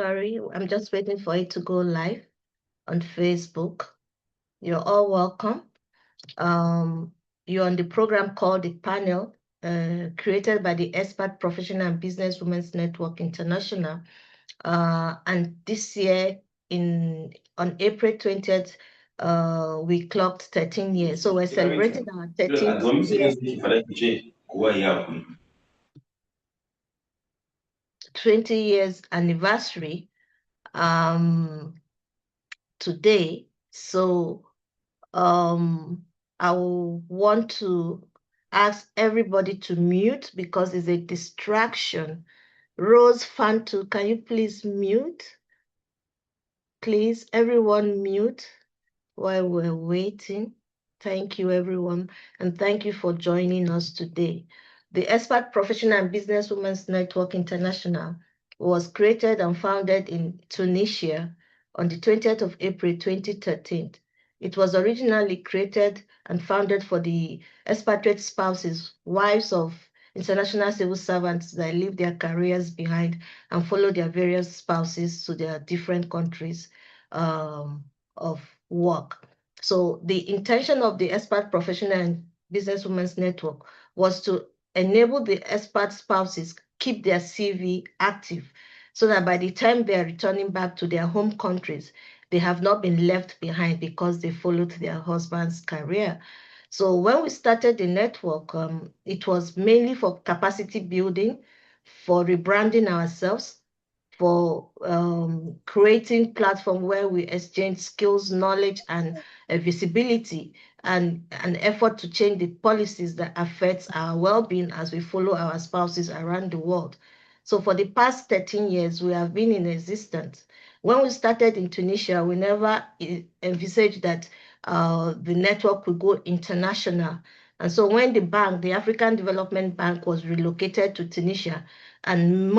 Sorry, I'm just waiting for it to go live on Facebook. You're all welcome. You're on the program called The Panel, created by the Expert Professional and Business Women's Network International. And this year, on April 20th, we clocked 13 years. So we're celebrating our 13th year. 20 years anniversary today. So I will want to ask everybody to mute because it's a distraction. Rose Fantu, can you please mute? Please, everyone mute while we're waiting. Thank you, everyone, and thank you for joining us today. The Expert Professional and Business Women's Network International was created and founded in Tunisia on the 20th of April 2013. It was originally created and founded for the expatriate spouses, wives of international civil servants that leave their careers behind and follow their various spouses to their different countries of work. So the intention of the Expert Professional and Business Women's Network was to enable the expert spouses keep their CV active so that by the time they are returning back to their home countries, they have not been left behind because they followed their husband's career. So when we started the network, it was mainly for capacity building, for rebranding ourselves, for creating platform where we exchange skills, knowledge, and visibility, and an effort to change the policies that affects our well-being as we follow our spouses around the world. So for the past 13 years, we have been in existence. When we started in Tunisia, we never envisaged that the network would go international. And so when the bank, the African Development Bank, was relocated to Tunisia, and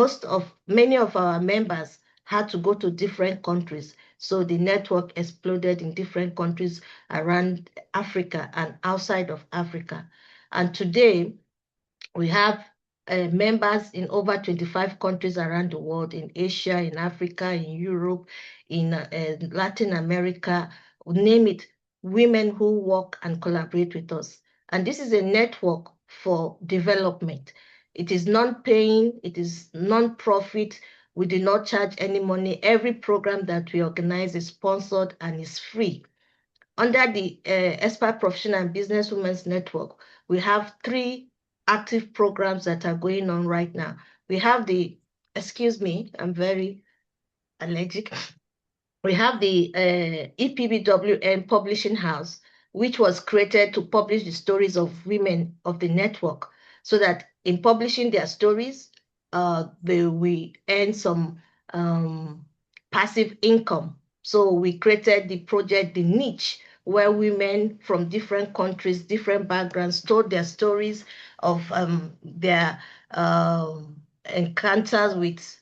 many of our members had to go to different countries. So the network exploded in different countries around Africa and outside of Africa. And today we have members in over 25 countries around the world, in Asia, in Africa, in Europe, in Latin America, name it, women who work and collaborate with us. And this is a network for development. It is non-paying, it is non-profit. We do not charge any money. Every program that we organize is sponsored and is free. Under the Expert Professional and Business Women's Network, we have 3 active programs that are going on right now. We have the, excuse me, I'm very allergic. We have the EPBWN Publishing House, which was created to publish the stories of women of the network, so that in publishing their stories, we earn some passive income. So we created the project, The Niche, where women from different countries, different backgrounds, told their stories of their encounters with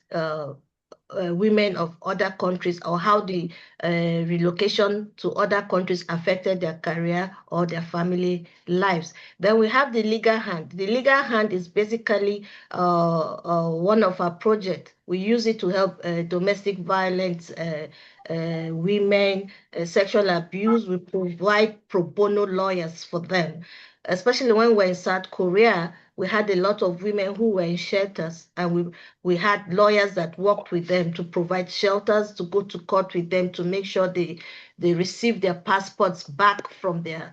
women of other countries, or how the relocation to other countries affected their career or their family lives. Then we have the legal hand. The legal hand is basically one of our projects. We use it to help domestic violence, women, sexual abuse. We provide pro bono lawyers for them. Especially when we're in South Korea, we had a lot of women who were in shelters, and we had lawyers that worked with them to provide shelters, to go to court with them, to make sure they receive their passports back from their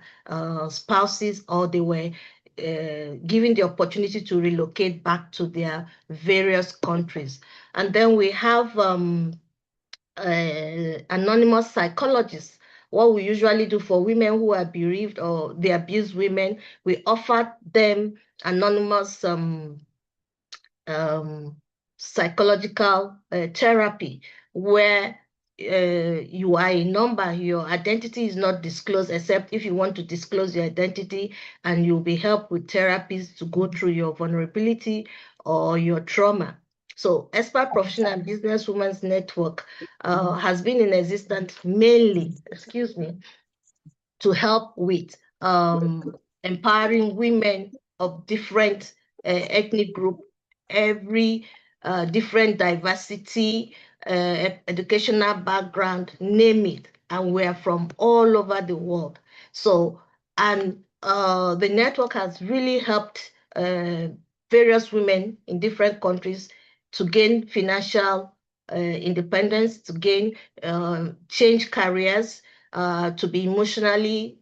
spouses, or they were given the opportunity to relocate back to their various countries. And then we have anonymous psychologists. What we usually do for women who are bereaved or the abused women, we offer them anonymous psychological therapy, where you are a number, your identity is not disclosed, except if you want to disclose your identity, and you'll be helped with therapies to go through your vulnerability or your trauma. So Expert Professional and Business Women's Network has been in existence mainly, to help with empowering women of different ethnic group, every different diversity, educational background, name it, and we're from all over the world. So, and the network has really helped various women in different countries to gain financial independence, to gain change careers, to be emotionally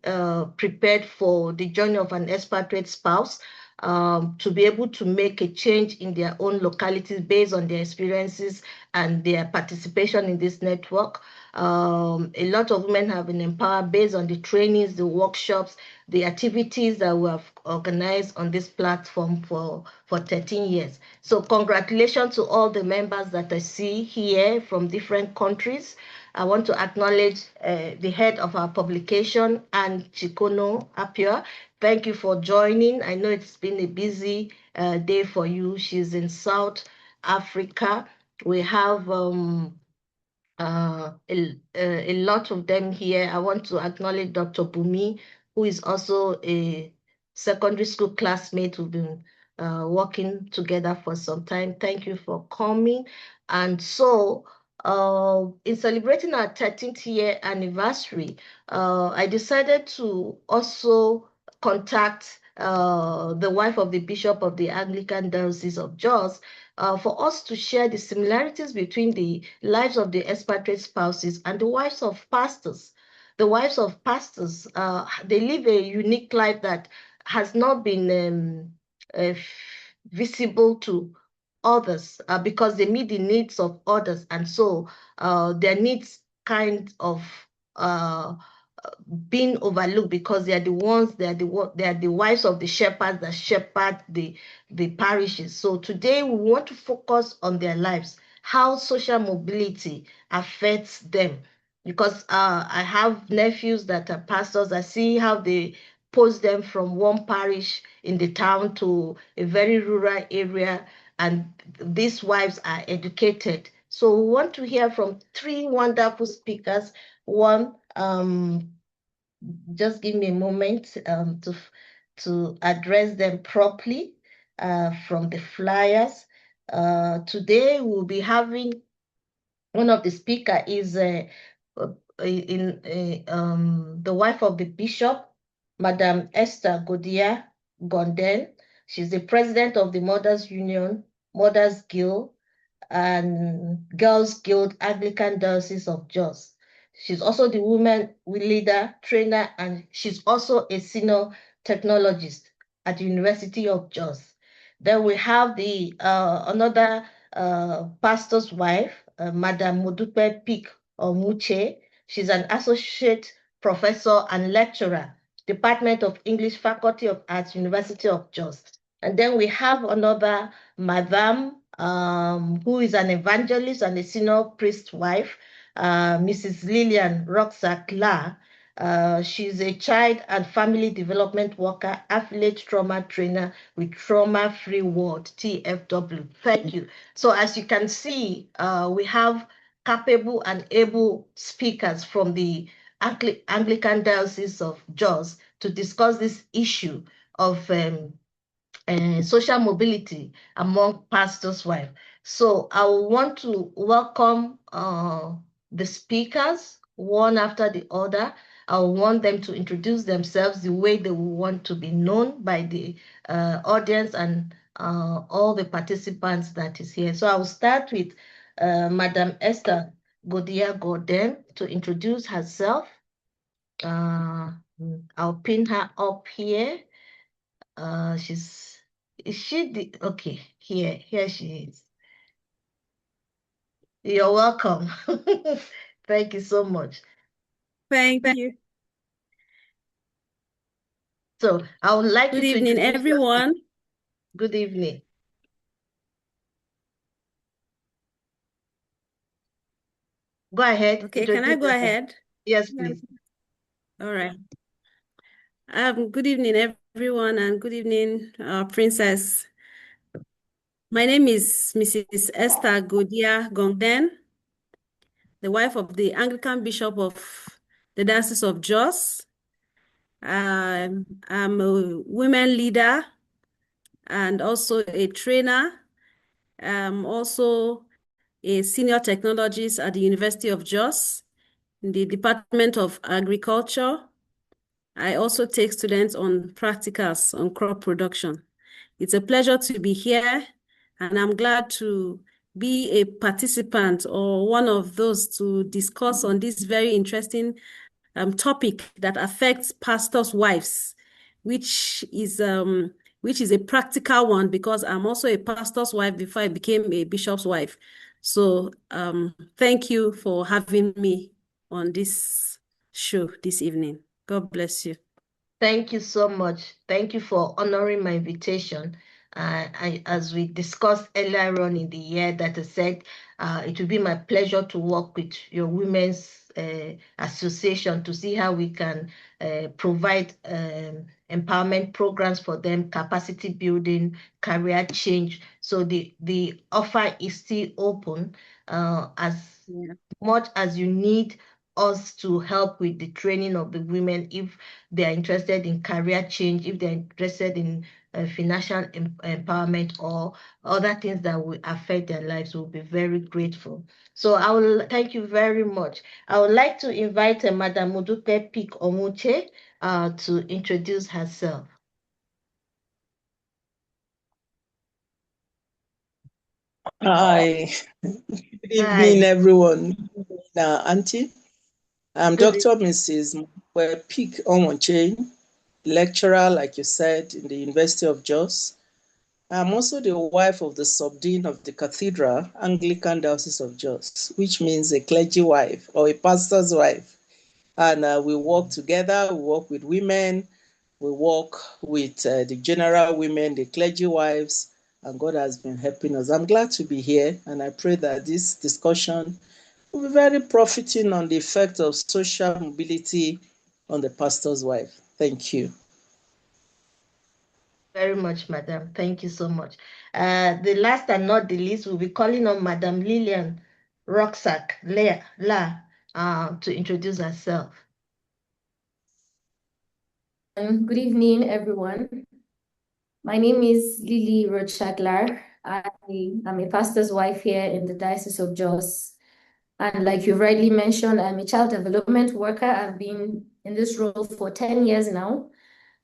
prepared for the journey of an expatriate spouse, to be able to make a change in their own localities based on their experiences and their participation in this network. A lot of women have been empowered based on the trainings, the workshops, the activities that we have organized on this platform for 13 years. So congratulations to all the members that I see here from different countries. I want to acknowledge the head of our publication, and Chikono Apia. Thank you for joining. I know it's been a busy day for you. She's in South Africa. We have a lot of them here. I want to acknowledge Dr. Bumi, who is also a secondary school classmate who've been working together for some time. Thank you for coming. And so, in celebrating our 13th year anniversary, I decided to also contact the wife of the Bishop of the Anglican Diocese of Jos for us to share the similarities between the lives of the expatriate spouses and the wives of pastors. The wives of pastors, they live a unique life that has not been visible to others because they meet the needs of others, and so their needs kind of uh, being overlooked because they are the ones, they are the wives of the shepherds that shepherd the parishes. So today we want to focus on their lives, how social mobility affects them. Because I have nephews that are pastors. I see how they post them from one parish in the town to a very rural area, and these wives are educated. So we want to hear from three wonderful speakers. One, just give me a moment to address them properly from the flyers. Today we'll be having one of the speaker is the wife of the bishop, Madam Esther Gongden. She's the president of the Mothers Union, Mothers Guild, and Girls Guild Anglican Diocese of Jos. She's also the woman leader, trainer, and she's also a senior technologist at the University of Jos. Then we have the another pastor's wife, Madam Modupe Pick Onwochei. She's an associate professor and lecturer, Department of English, Faculty of Arts, University of Jos. And then we have another Madam who is an evangelist and a senior priest wife, Mrs. Lillian Roxak La. She's a child and family development worker, affiliate trauma trainer with Trauma Free World, TFW. Thank you. So as you can see, we have capable and able speakers from the Anglican Diocese of Jos to discuss this issue of social mobility among pastors' wives. So I want to welcome the speakers one after the other. I want them to introduce themselves the way they want to be known by the audience and all the participants that is here. So I will start with Madam Esther Gongden to introduce herself. I'll pin her up here. Is she the, okay, here she is. You're welcome. Thank you so much. Thank you. So I would like Good you to evening, introduce everyone. yourself. Good evening. Go ahead. Okay, can I Introduce go yourself. ahead? Yes, please. All right. Good evening, everyone, and good evening, Princess. My name is Mrs. Esther Gongden, the wife of the Anglican Bishop of the Diocese of Jos. I'm a women leader and also a trainer. I'm also a senior technologist at the University of Jos in the Department of Agriculture. I also take students on practicals on crop production. It's a pleasure to be here, and I'm glad to be a participant or one of those to discuss on this very interesting topic that affects pastors' wives, which is a practical one because I'm also a pastor's wife before I became a bishop's wife. So thank you for having me on this show this evening. God bless you. Thank you so much. Thank you for honoring my invitation. As we discussed earlier on in the year, that I said it will be my pleasure to work with your women's association to see how we can provide empowerment programs for them, capacity building, career change. So the offer is still open as much as you need us to help with the training of the women if they are interested in career change, if they're interested in financial empowerment or other things that will affect their lives, we'll be very grateful. So I will thank you very much. I would like to invite Madam Modupe Onwochei to introduce herself. Hi, good evening, everyone. Auntie, I'm Dr. Mrs. Modupe Onwochei, lecturer, like you said, in the University of Jos. I'm also the wife of the subdean of the Cathedral, Anglican Diocese of Jos, which means a clergy wife or a pastor's wife. And we work together, we work with women, we work with the general women, the clergy wives, and God has been helping us. I'm glad to be here, and I pray that this discussion will be very profiting on the effect of social mobility on the pastor's wife. Thank you. Very much, Madam. Thank you so much. The last and not the least, we'll be calling on Madam Lillian Rucksack to introduce herself. Good evening, everyone. My name is Lilly Rochaglar. I'm a pastor's wife here in the Diocese of Jos. And like you've rightly mentioned, I'm a child development worker. I've been in this role for 10 years now,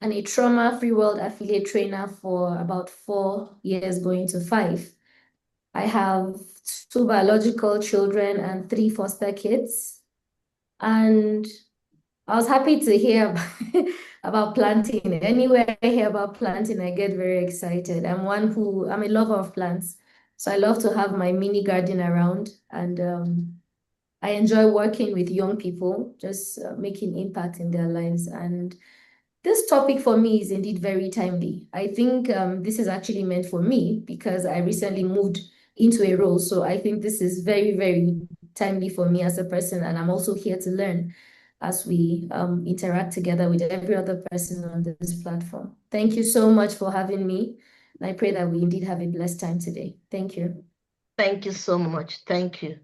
and a trauma free world affiliate trainer for about 4 years, going to 5. I have 2 biological children and 3 foster kids. And I was happy to hear about planting. Anywhere I hear about planting, I get very excited. I'm a lover of plants. So I love to have my mini garden around, and I enjoy working with young people, just making impact in their lives. And this topic for me is indeed very timely. I think this is actually meant for me because I recently moved into a role. So I think this is very, very timely for me as a person. And I'm also here to learn as we interact together with every other person on this platform. Thank you so much for having me. And I pray that we indeed have a blessed time today. Thank you. Thank you so much. Thank you.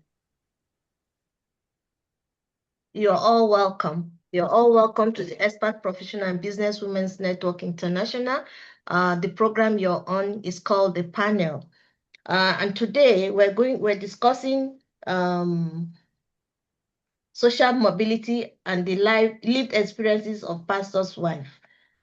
You're all welcome. You're all welcome to the Expert Professional and Business Women's Network International. The program you're on is called The Panel. And today we're discussing social mobility and the lived experiences of pastor's wife.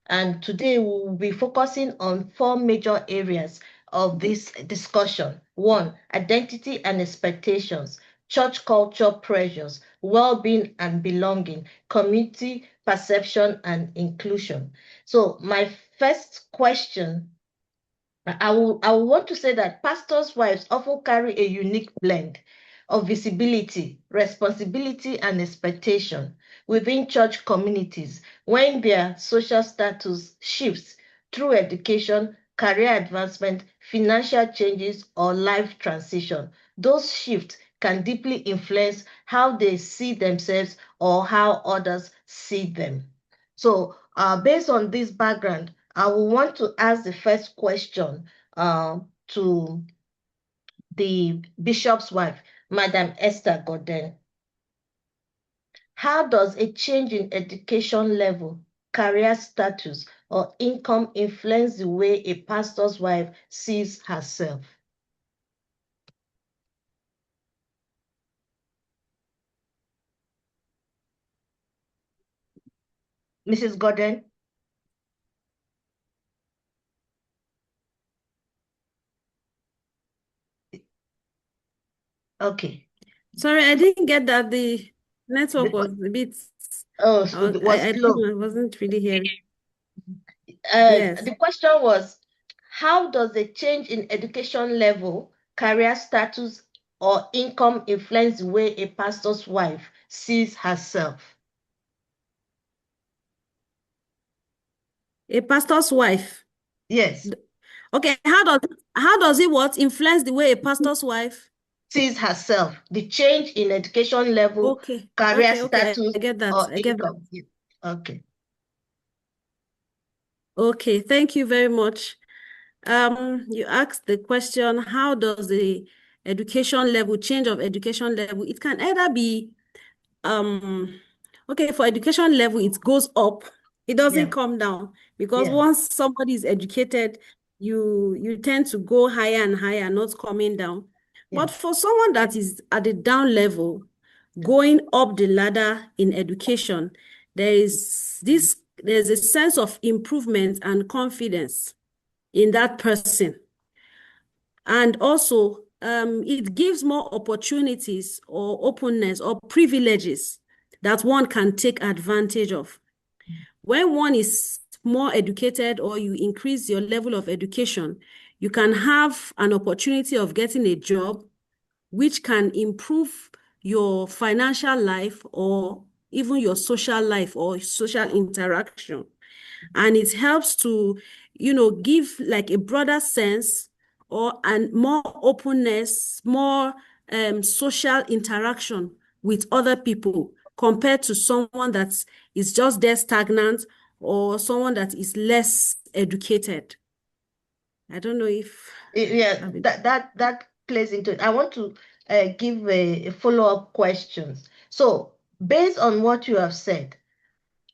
And today we'll be focusing on 4 major areas of this discussion. 1, identity and expectations, church culture pressures, well-being and belonging, community perception and inclusion. So my first question, I want to say that pastors' wives often carry a unique blend of visibility, responsibility, and expectation within church communities when their social status shifts through education, career advancement, financial changes, or life transition. Those shifts can deeply influence how they see themselves or how others see them. So, based on this background, I will want to ask the first question to the bishop's wife, Madam Esther Gongden. How does a change in education level, career status, or income influence the way a pastor's wife sees herself? Mrs. Gordon? Okay. Sorry, I didn't get that. The network was a bit. It was I slow. wasn't really hearing. Yes. The question was, how does a change in education level, career status, or income influence the way a pastor's wife sees herself? A pastor's wife. Yes. Okay, how does it what influence the way a pastor's wife sees herself? The change in education level, okay, career okay, status, I get that. or I get that. income. Okay. Okay, thank you very much. You asked the question, how does the education level, change of education level, it can either be okay, for education level, it goes up. It doesn't come down because once somebody is educated, you tend to go higher and higher, not coming down. But for someone that is at the down level, going up the ladder in education, there's a sense of improvement and confidence in that person. And also, it gives more opportunities or openness or privileges that one can take advantage of. When one is more educated or you increase your level of education, you can have an opportunity of getting a job which can improve your financial life or even your social life or social interaction. And it helps to, give like a broader sense and more openness, more social interaction with other people compared to someone that is just there stagnant or someone that is less educated. I don't know if that plays into it. I want to give a follow-up questions. So based on what you have said,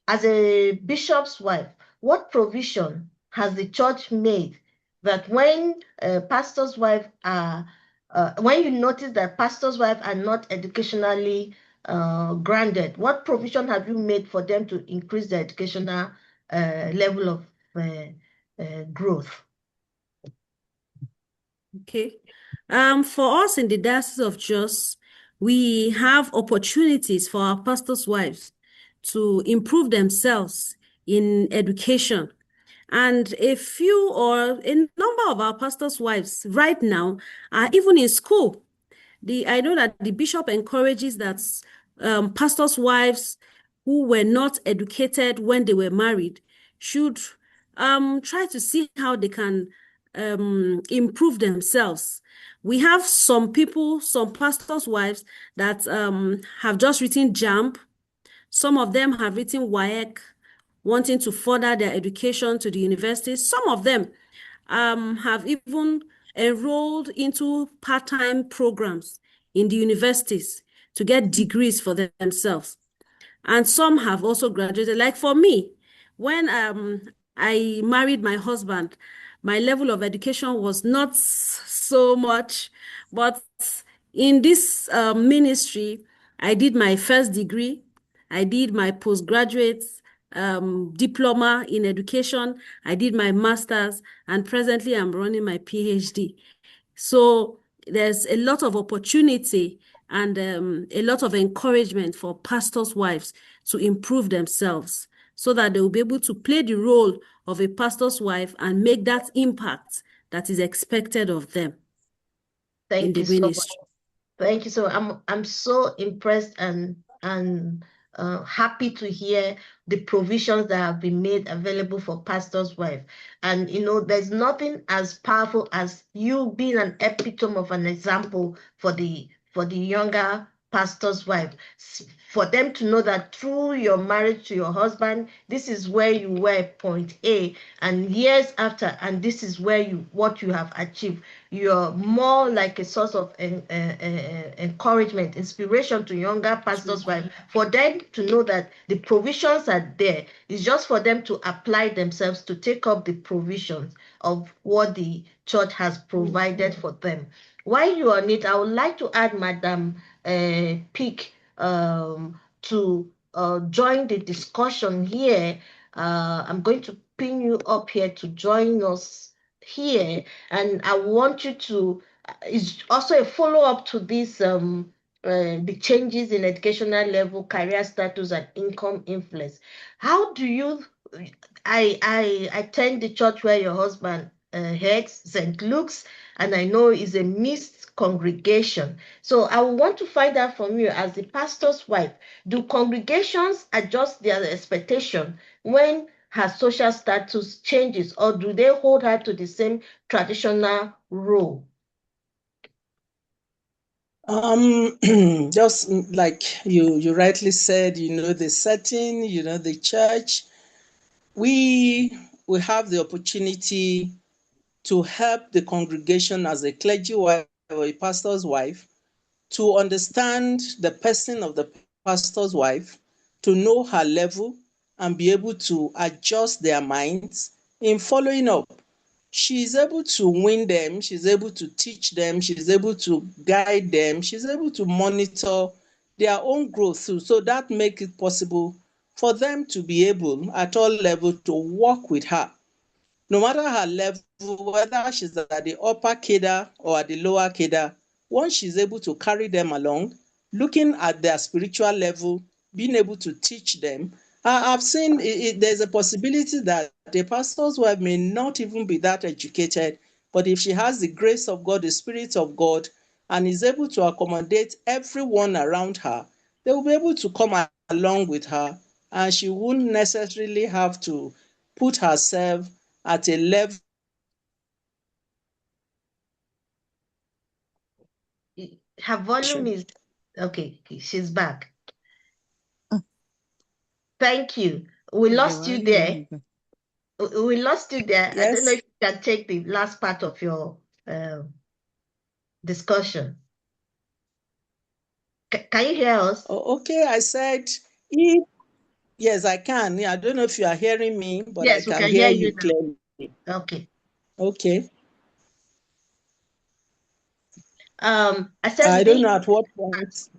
as a bishop's wife, what provision has the church made that when pastor's wife are when you notice that pastor's wife are not educationally grounded, what provision have you made for them to increase the educational level of growth? Okay. For us in the Diocese of Jos, we have opportunities for our pastors' wives to improve themselves in education. And a few or a number of our pastors' wives right now are even in school. I know that the bishop encourages that pastors' wives who were not educated when they were married should try to see how they can improve themselves. We have some people, some pastors' wives that have just written JAMB. Some of them have written WAEC, wanting to further their education to the university. Some of them have even enrolled into part-time programs in the universities to get degrees for themselves. And some have also graduated. Like for me, when I married my husband, my level of education was not so much, but in this ministry, I did my first degree, I did my postgraduate diploma in education, I did my master's, and presently I'm running my PhD. So there's a lot of opportunity and a lot of encouragement for pastors' wives to improve themselves so that they will be able to play the role of a pastor's wife and make that impact that is expected of them in the ministry. Thank you so much. I'm so impressed and happy to hear the provisions that have been made available for pastor's wife. And there's nothing as powerful as you being an epitome of an example for the younger pastor's wife. For them to know that through your marriage to your husband, this is where you were, point A, and years after, and this is where what you have achieved. You're more like a source of encouragement, inspiration to younger pastors' wives, for them to know that the provisions are there. It's just for them to apply themselves to take up the provisions of what the church has provided for them. While you're on it, I would like to add Madam Peak to join the discussion here, I'm going to pin you up here to join us here, and I want you to, it's also a follow-up to this, the changes in educational level, career status, and income influence. How do you, I attend the church where your husband heads, St. Luke's, and I know it's a mixed congregation. So I want to find out from you, as the pastor's wife, do congregations adjust their expectation when her social status changes, or do they hold her to the same traditional role? Just like you rightly said, the setting, the church, we have the opportunity to help the congregation as a clergy wife or a pastor's wife to understand the person of the pastor's wife, to know her level and be able to adjust their minds in following up. She's able to win them, she's able to teach them, she's able to guide them, she's able to monitor their own growth too. So that makes it possible for them to be able at all levels to work with her. No matter her level, whether she's at the upper cadre or at the lower cadre, once she's able to carry them along, looking at their spiritual level, being able to teach them, I've seen there's a possibility that the pastor's wife may not even be that educated, but if she has the grace of God, the Spirit of God, and is able to accommodate everyone around her, they will be able to come along with her, and she wouldn't necessarily have to put herself at a level. Her volume is, okay, she's back. Thank you. We lost you there. We lost you there. Yes. I don't know if you can take the last part of your discussion. Can you hear us? Oh, okay, I said, yes, I can. I don't know if you are hearing me, but yes, I can we can hear you you clearly. Okay. Okay. I said I don't know at what point.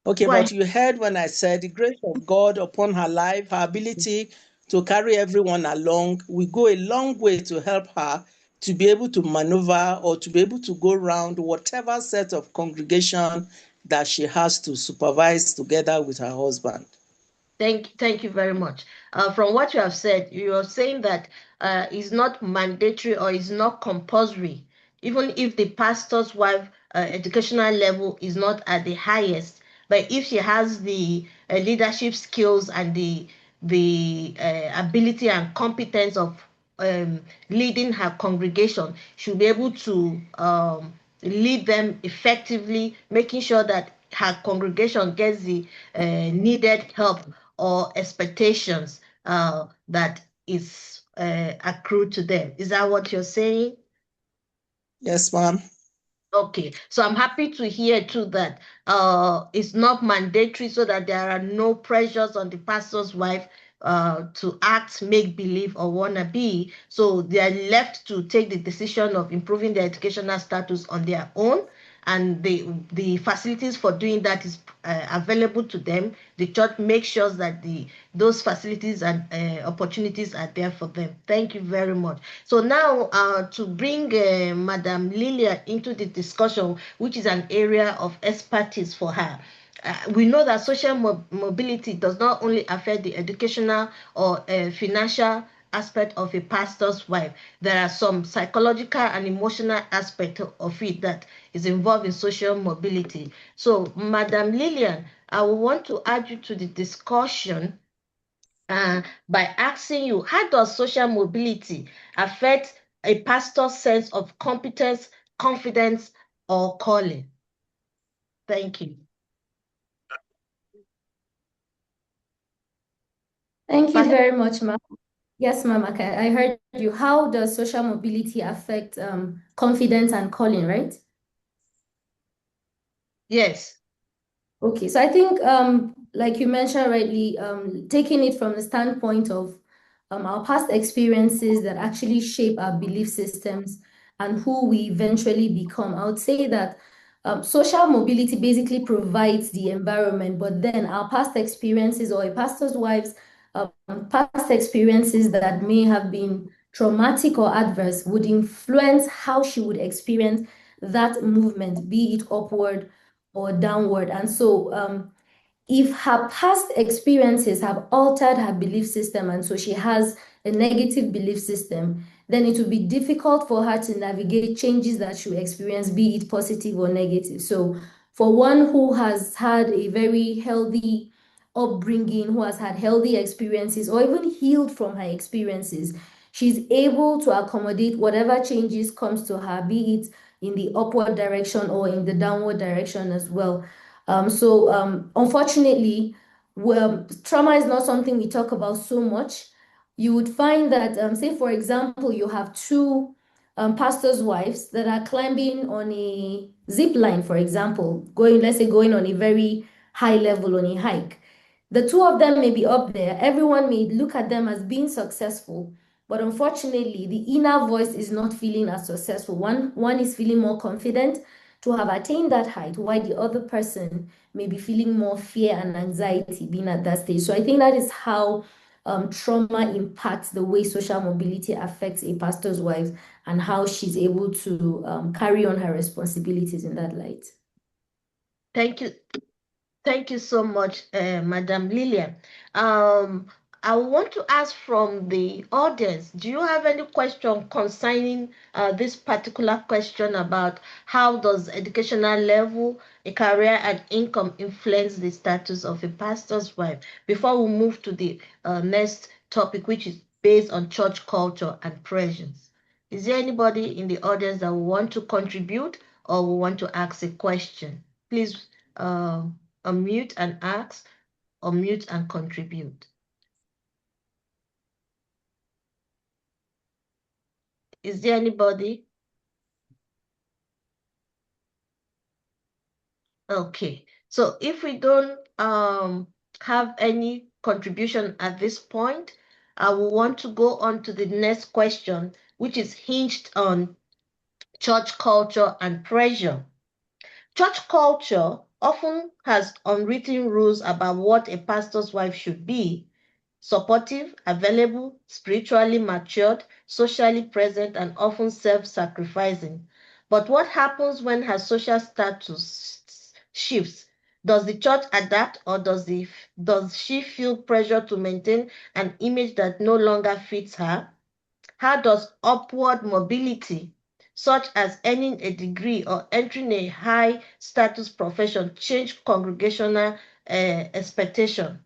Okay, but you heard when I said the grace of God upon her life, her ability to carry everyone along, we go a long way to help her to be able to maneuver or to be able to go around whatever set of congregation that she has to supervise together with her husband. Thank you very much. From what you have said, you are saying that it's not mandatory or it's not compulsory, even if the pastor's wife educational level is not at the highest, but if she has the leadership skills and the ability and competence of leading her congregation, she'll be able to lead them effectively, making sure that her congregation gets the needed help or expectations that is accrued to them. Is that what you're saying? Yes, ma'am. Okay, so I'm happy to hear too that it's not mandatory, so that there are no pressures on the pastor's wife to act, make believe, or wanna be. So they are left to take the decision of improving their educational status on their own, and the facilities for doing that is available to them. The church makes sure that those facilities and opportunities are there for them. Thank you very much. So now to bring Madam Lilly into the discussion, which is an area of expertise for her. We know that social mobility does not only affect the educational or financial aspect of a pastor's wife. There are some psychological and emotional aspect of it that is involved in social mobility. So, Madam Lillian, I want to add you to the discussion by asking you, how does social mobility affect a pastor's sense of competence, confidence, or calling? Thank you. Thank you very much, ma'am. Yes, ma'am, I heard you. How does social mobility affect confidence and calling, right? Yes. Okay, so I think, like you mentioned rightly, taking it from the standpoint of our past experiences that actually shape our belief systems and who we eventually become, I would say that social mobility basically provides the environment, but then our past experiences or a pastor's wife's past experiences that may have been traumatic or adverse would influence how she would experience that movement, be it upward or downward. And so if her past experiences have altered her belief system, and so she has a negative belief system, then it will be difficult for her to navigate changes that she will experience, be it positive or negative. So for one who has had a very healthy upbringing, who has had healthy experiences, or even healed from her experiences, she's able to accommodate whatever changes comes to her, be it in the upward direction or in the downward direction as well. Unfortunately, trauma is not something we talk about so much. You would find that, say, for example, you have two pastors' wives that are climbing on a zip line, for example, let's say, going on a very high level on a hike. The two of them may be up there. Everyone may look at them as being successful, but unfortunately, the inner voice is not feeling as successful. One is feeling more confident to have attained that height, while the other person may be feeling more fear and anxiety being at that stage. So I think that is how trauma impacts the way social mobility affects a pastor's wife and how she's able to carry on her responsibilities in that light. Thank you. Thank you so much, Madam Lillian. I want to ask from the audience, do you have any question concerning this particular question about how does educational level, a career and income influence the status of a pastor's wife? Before we move to the next topic, which is based on church culture and pressures. Is there anybody in the audience that will want to contribute or will want to ask a question? Please unmute and ask, unmute and contribute. Is there anybody? Okay, so if we don't have any contribution at this point, I will want to go on to the next question, which is hinged on church culture and pressure. Church culture often has unwritten rules about what a pastor's wife should be: supportive, available, spiritually matured, socially present, and often self-sacrificing. But what happens when her social status shifts? Does the church adapt, or does she feel pressure to maintain an image that no longer fits her? How does upward mobility, such as earning a degree or entering a high-status profession, change congregational expectation?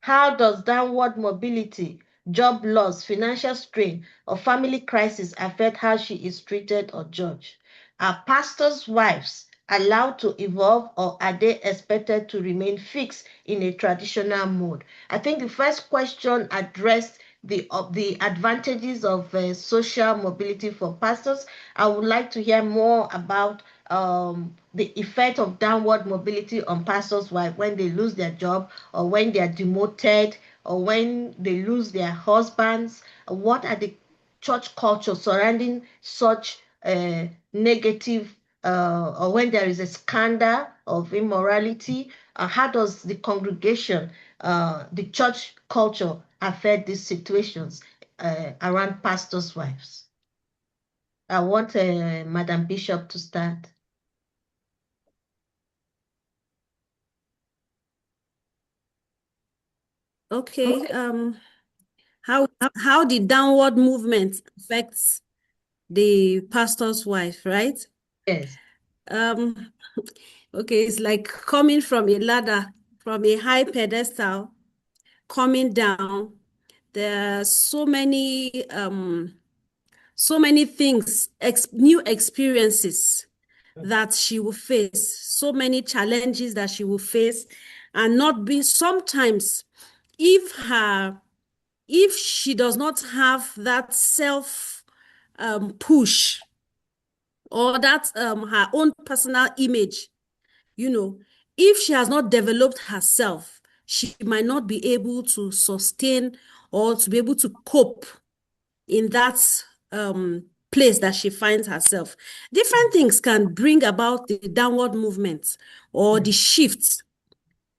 How does downward mobility, job loss, financial strain, or family crisis affect how she is treated or judged? Are pastors' wives allowed to evolve, or are they expected to remain fixed in a traditional mode? I think the first question addressed the advantages of social mobility for pastors. I would like to hear more about the effect of downward mobility on pastors' wives when they lose their job, or when they are demoted, or when they lose their husbands. What are the church culture surrounding such negative, or when there is a scandal of immorality? How does the congregation, the church culture affect these situations around pastors' wives? I want Madam Bishop to start. Okay. How the downward movement affects the pastor's wife, right? Yes. Okay, it's like coming from a ladder, from a high pedestal, coming down. There are so many things, new experiences that she will face, so many challenges that she will face, and not be sometimes, if she does not have that self push, or that her own personal image, if she has not developed herself, she might not be able to sustain or to be able to cope in that place that she finds herself. Different things can bring about the downward movement or the shifts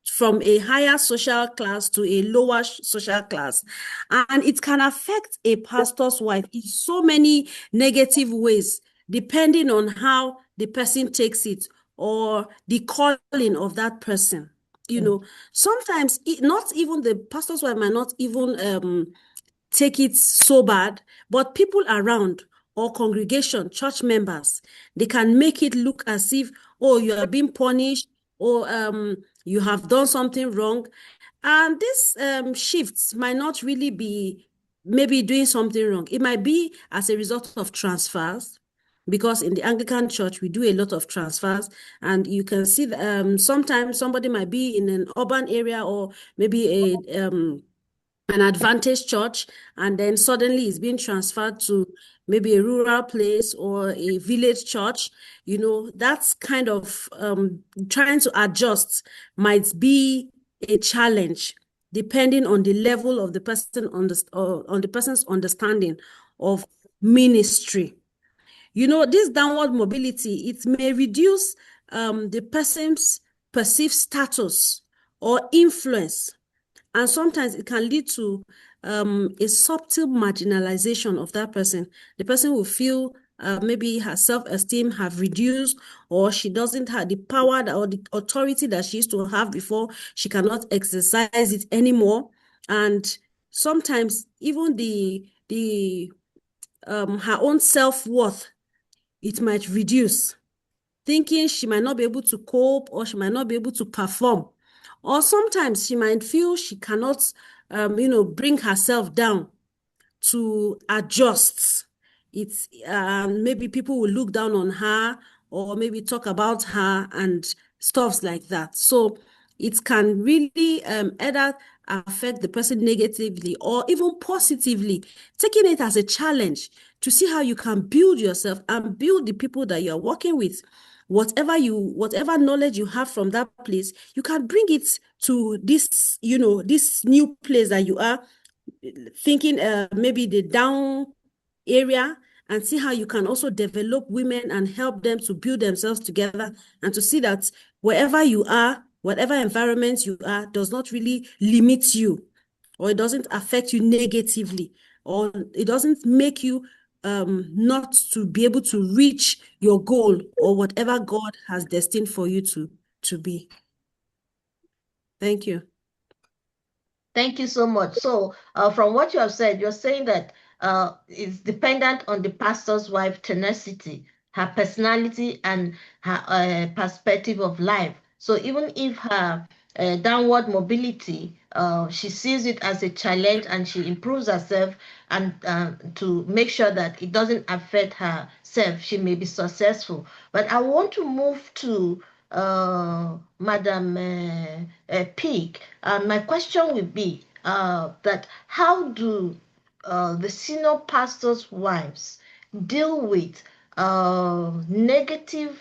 from a higher social class to a lower social class. And it can affect a pastor's wife in so many negative ways, depending on how the person takes it or the calling of that person. You know, sometimes not even the pastor's wife might not even take it so bad, but people around or congregation, church members, they can make it look as if, oh, you are being punished, or you have done something wrong. And these shifts might not really be maybe doing something wrong. It might be as a result of transfers, because in the Anglican Church, we do a lot of transfers, and you can see sometimes somebody might be in an urban area or maybe an advantaged church, and then suddenly it's being transferred to maybe a rural place or a village church. You know, that's kind of trying to adjust might be a challenge, depending on the level of the person on the person's understanding of ministry. You know, this downward mobility, it may reduce the person's perceived status or influence, and sometimes it can lead to a subtle marginalization of that person. The person will feel maybe her self-esteem have reduced, or she doesn't have the power or the authority that she used to have before. She cannot exercise it anymore. And sometimes even her own self-worth, it might reduce, thinking she might not be able to cope or she might not be able to perform. Or sometimes she might feel she cannot, bring herself down to adjust. It's maybe people will look down on her or maybe talk about her and stuff like that. So it can really either affect the person negatively or even positively, taking it as a challenge to see how you can build yourself and build the people that you're working with. Whatever knowledge you have from that place, you can bring it to this, this new place that you are thinking, maybe the down area, and see how you can also develop women and help them to build themselves together, and to see that wherever you are, whatever environment you are, does not really limit you, or it doesn't affect you negatively, or it doesn't make you not to be able to reach your goal or whatever God has destined for you to be. Thank you. Thank you so much. So from what you have said, you're saying that it's dependent on the pastor's wife tenacity, her personality, and her perspective of life. So even if her downward mobility, she sees it as a challenge and she improves herself, and to make sure that it doesn't affect herself, she may be successful. But I want to move to Madam Peak. My question would be that how do the senior pastors' wives deal with negative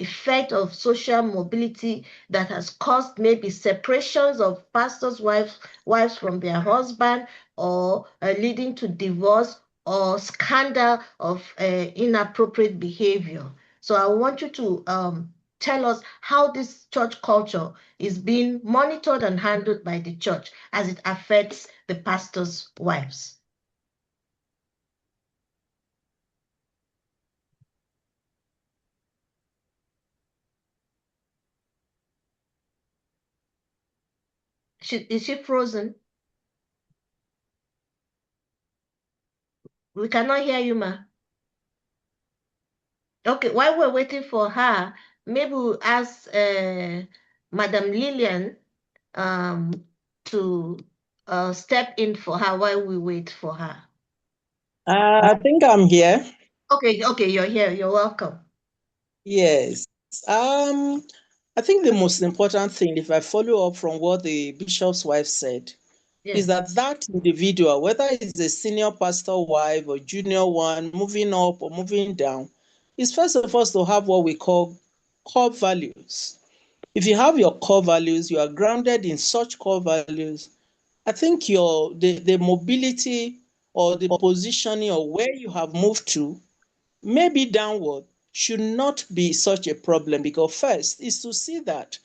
effect of social mobility that has caused maybe separations of pastors' wives from their husband, or leading to divorce or scandal of inappropriate behavior? So I want you to tell us how this church culture is being monitored and handled by the church as it affects the pastors' wives. Is she frozen? We cannot hear you, ma. Okay, while we're waiting for her, maybe we'll ask Madam Lillian to step in for her while we wait for her. I think I'm here. Okay, you're here. You're welcome. Yes. I think the most important thing, if I follow up from what the bishop's wife said, is that individual, whether it's a senior pastor wife or junior one, moving up or moving down, is first of all to have what we call core values. If you have your core values, you are grounded in such core values, I think the mobility or the positioning or where you have moved to, maybe downward, should not be such a problem, because first is to see that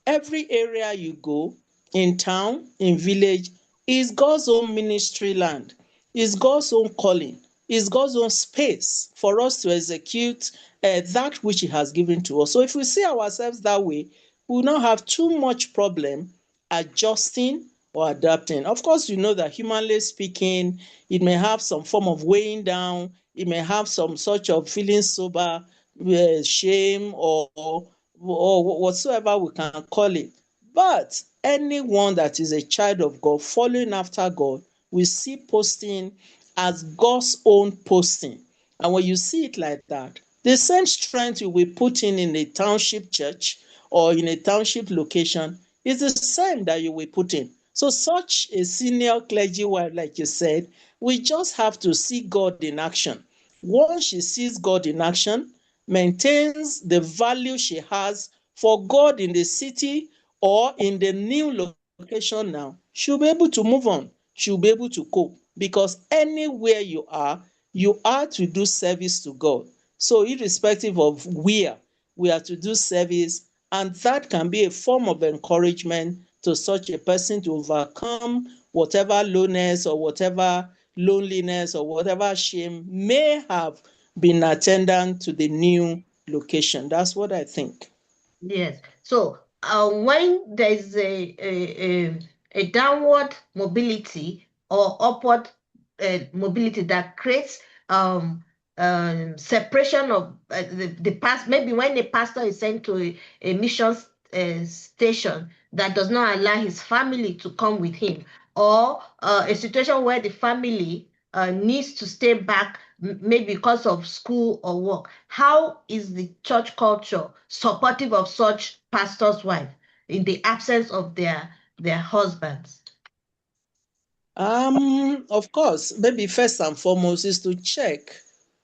every area you go, in town, in village, is God's own ministry land, is God's own calling, is God's own space for us to execute that which He has given to us. So if we see ourselves that way, we will not have too much problem adjusting or adapting. Of course, you know that humanly speaking, it may have some form of weighing down, it may have some sort of feeling sober, shame, or whatsoever we can call it. But anyone that is a child of God, following after God, will see posting as God's own posting. And when you see it like that, the same strength you will put in a township church or in a township location is the same that you will put in. So such a senior clergy wife, like you said, we just have to see God in action. Once she sees God in action, maintains the value she has for God in the city or in the new location now, she'll be able to move on. She'll be able to cope, because anywhere you are to do service to God. So irrespective of where, we are to do service, and that can be a form of encouragement to such a person to overcome whatever lowness or whatever loneliness or whatever shame may have been attendant to the new location. That's what I think. Yes. So when there's a downward mobility or upward mobility that creates separation of the past, maybe when a pastor is sent to a mission station that does not allow his family to come with him, or a situation where the family needs to stay back, maybe because of school or work. How is the church culture supportive of such pastors' wives in the absence of their husbands? Of course, maybe first and foremost is to check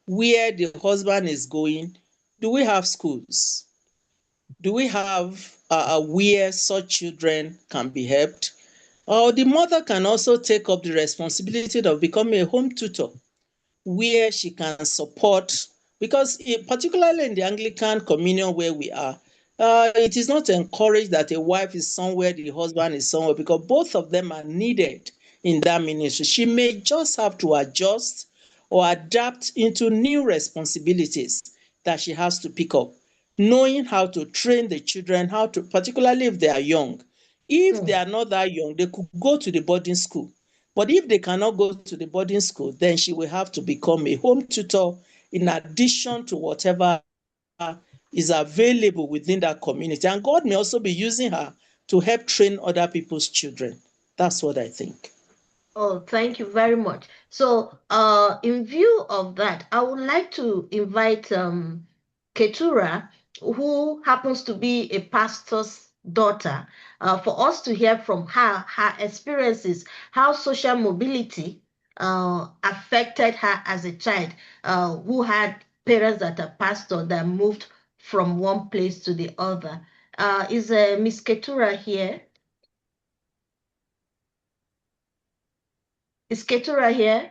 where the husband is going. Do we have schools? Do we have where such children can be helped? Or the mother can also take up the responsibility of becoming a home tutor, where she can support, because particularly in the Anglican communion where we are, it is not encouraged that a wife is somewhere, the husband is somewhere, because both of them are needed in that ministry. She may just have to adjust or adapt into new responsibilities that she has to pick up, knowing how to train the children, how to, particularly if they are young. If they are not that young, they could go to the boarding school. But if they cannot go to the boarding school, then she will have to become a home tutor in addition to whatever is available within that community. And God may also be using her to help train other people's children. That's what I think. Oh, thank you very much. So, in view of that, I would like to invite Ketura, who happens to be a pastor's daughter, for us to hear from her experiences, how social mobility affected her as a child, who had parents that are pastors that moved from one place to the other. Is Miss Ketura here? Is Ketura here?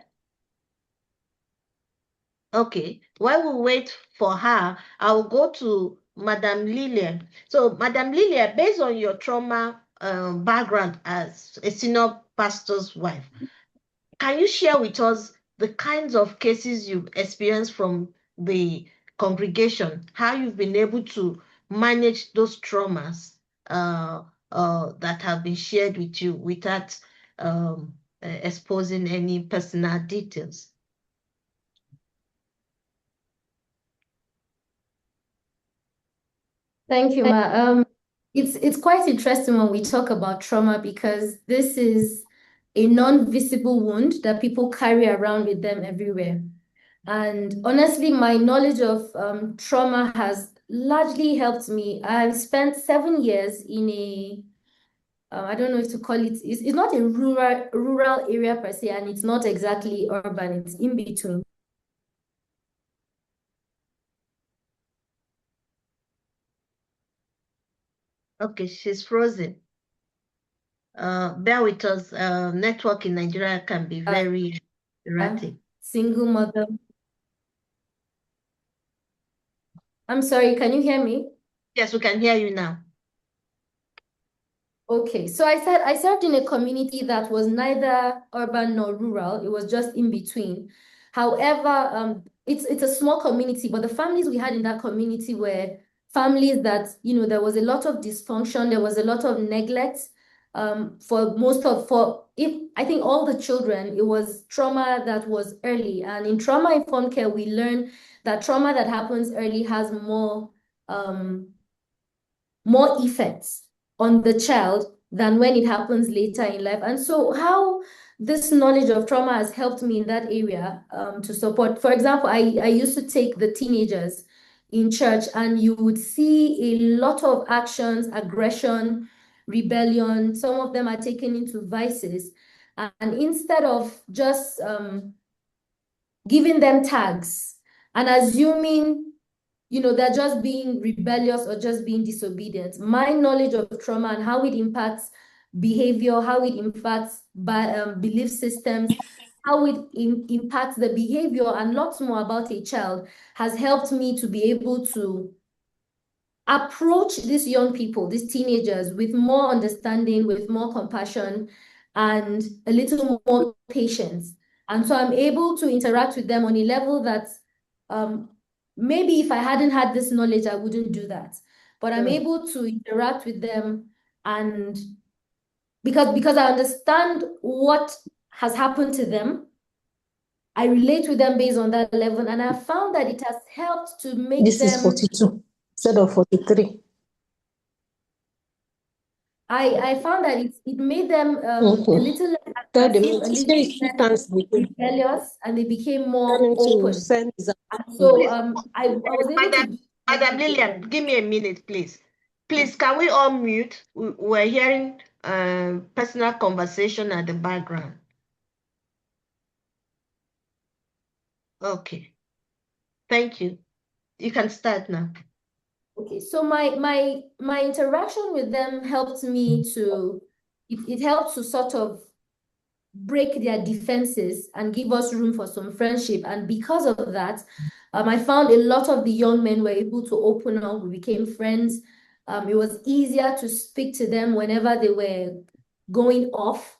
Okay, while we wait for her, I'll go to Madam Lillian. So, Madam Lillian, based on your trauma background as a senior pastor's wife, can you share with us the kinds of cases you've experienced from the congregation, how you've been able to manage those traumas that have been shared with you without exposing any personal details? Thank you, Ma. It's quite interesting when we talk about trauma, because this is a non-visible wound that people carry around with them everywhere. And honestly, my knowledge of trauma has largely helped me. I've spent 7 years in a I don't know if to call it, it's not a rural area per se, and it's not exactly urban, it's in between. Okay, she's frozen. Bear with us. Network in Nigeria can be very erratic. Single mother. I'm sorry, can you hear me? Yes, we can hear you now. Okay, so I served in a community that was neither urban nor rural. It was just in between. However, it's a small community, but the families we had in that community were families that, there was a lot of dysfunction, there was a lot of neglect. I think all the children, it was trauma that was early. And in trauma-informed care, we learn that trauma that happens early has more effects on the child than when it happens later in life. And so how this knowledge of trauma has helped me in that area to support. For example, I used to take the teenagers in church, and you would see a lot of actions, aggression, rebellion. Some of them are taken into vices. And instead of just giving them tags and assuming they're just being rebellious or just being disobedient. My knowledge of trauma and how it impacts behavior, how it impacts belief systems, how it impacts the behavior and lots more about a child has helped me to be able to approach these young people, these teenagers, with more understanding, with more compassion, and a little more patience. And so I'm able to interact with them on a level that maybe if I hadn't had this knowledge, I wouldn't do that. But I'm able to interact with them, and because I understand what has happened to them, I relate with them based on that level, and I found that it has helped to make This is them 42 instead of 43. I found that it made them a Okay. little less Tell them aggressive, a to little say it 2 less times again. rebellious, and they became Tell more him to open. send his And so I was able Madam, to Madam Lillian, give me a minute, please. Please, can we all mute? We're hearing personal conversation at the background. Okay. Thank you. You can start now. Okay, so my interaction with them helped me to it helped to sort of break their defenses and give us room for some friendship. And because of that, I found a lot of the young men were able to open up. We became friends. It was easier to speak to them whenever they were going off,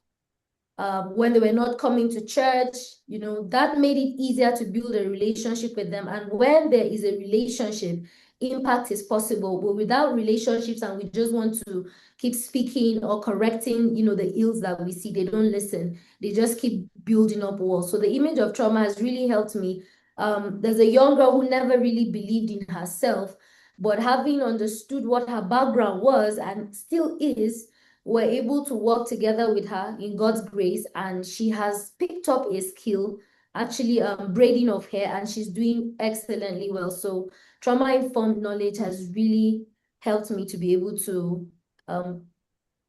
when they were not coming to church. That made it easier to build a relationship with them. And when there is a relationship, impact is possible. But without relationships, and we just want to keep speaking or correcting, the ills that we see, they don't listen. They just keep building up walls. So the image of trauma has really helped me. There's a young girl who never really believed in herself, but having understood what her background was and still is, we're able to work together with her in God's grace, and she has picked up a skill, actually braiding of hair, and she's doing excellently well. So trauma-informed knowledge has really helped me to be able to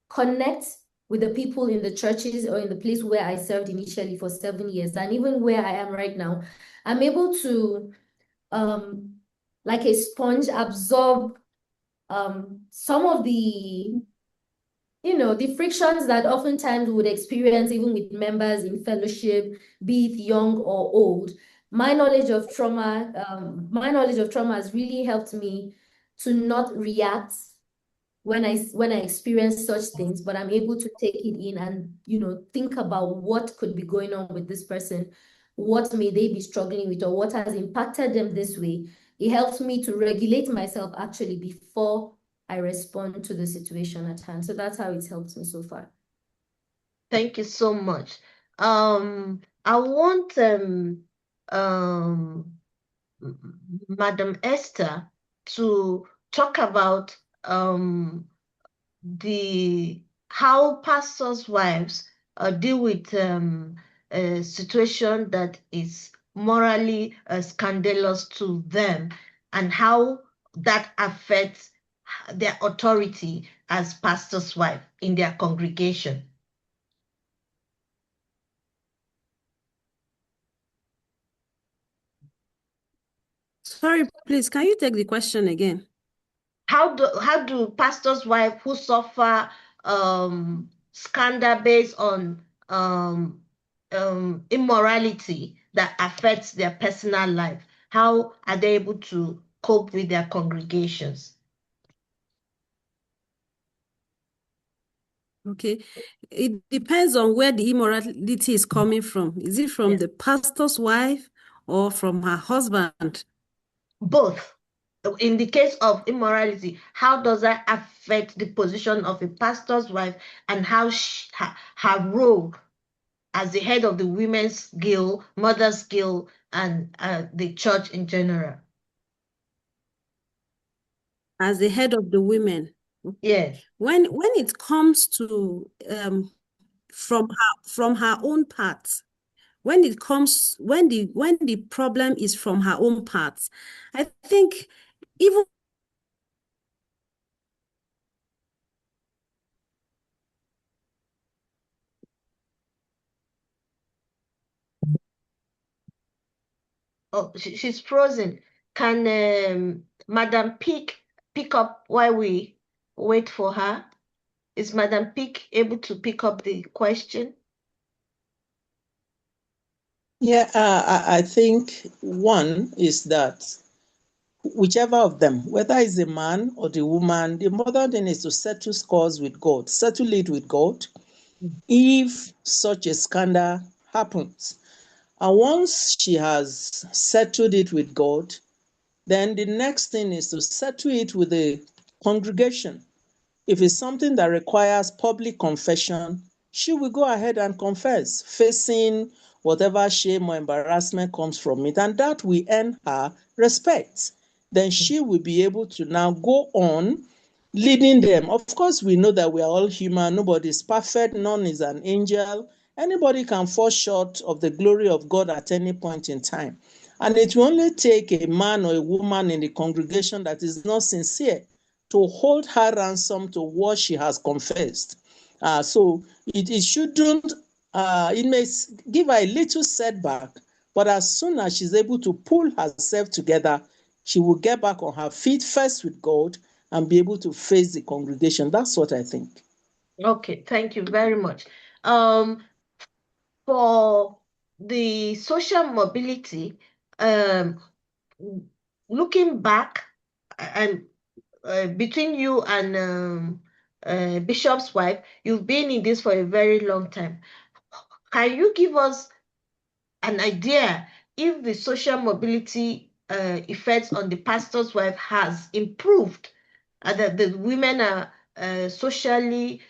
connect with the people in the churches or in the place where I served initially for 7 years, and even where I am right now. I'm able to, like a sponge, absorb some of the the frictions that oftentimes we would experience even with members in fellowship, be it young or old. My knowledge of trauma has really helped me to not react when I experience such things, but I'm able to take it in and think about what could be going on with this person, what may they be struggling with, or what has impacted them this way. It helps me to regulate myself actually before I respond to the situation at hand. So that's how it's helped me so far. Thank you so much. I want Madam Esther to talk about how pastors' wives deal with a situation that is morally scandalous to them, and how that affects their authority as pastor's wife in their congregation. Sorry, please, can you take the question again? How do pastors' wives who suffer scandal based on immorality that affects their personal life? How are they able to cope with their congregations? Okay, it depends on where the immorality is coming from. Is it from the pastor's wife or from her husband? Both. In the case of immorality, how does that affect the position of a pastor's wife and how her role as the head of the women's guild, mothers guild, and the church in general? As the head of the women. Yes. When it comes to from her own part, when the problem is from her own part, I think even Oh, she's frozen. Can Madam pick up while we wait for her? Is Madam Pick able to pick up the question? Yeah, I think one is that whichever of them, whether it's the man or the woman, the important thing is to settle scores with God, settle it with God. If such a scandal happens, and once she has settled it with God, then the next thing is to settle it with the congregation. If it's something that requires public confession, she will go ahead and confess, facing whatever shame or embarrassment comes from it, and that will earn her respect. Then she will be able to now go on leading them. Of course, we know that we are all human. Nobody is perfect. None is an angel. Anybody can fall short of the glory of God at any point in time. And it will only take a man or a woman in the congregation that is not sincere to hold her ransom to what she has confessed. So it shouldn't, it may give her a little setback, but as soon as she's able to pull herself together, she will get back on her feet first with God and be able to face the congregation. That's what I think. Okay, thank you very much. For the social mobility, looking back and between you and Bishop's wife, you've been in this for a very long time. Can you give us an idea if the social mobility effects on the pastor's wife has improved, that the women are socially,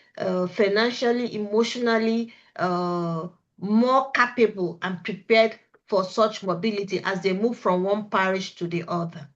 financially, emotionally more capable and prepared for such mobility as they move from one parish to the other?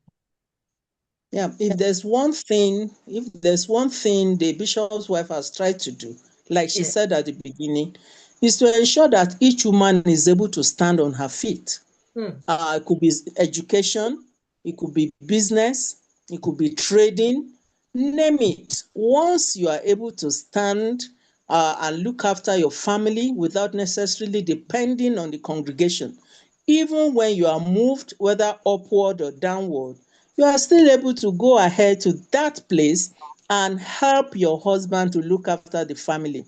Yeah, if there's one thing the bishop's wife has tried to do, like she said at the beginning, is to ensure that each woman is able to stand on her feet. It could be education, it could be business, it could be trading, name it. Once you are able to stand and look after your family without necessarily depending on the congregation, even when you are moved, whether upward or downward, you are still able to go ahead to that place and help your husband to look after the family.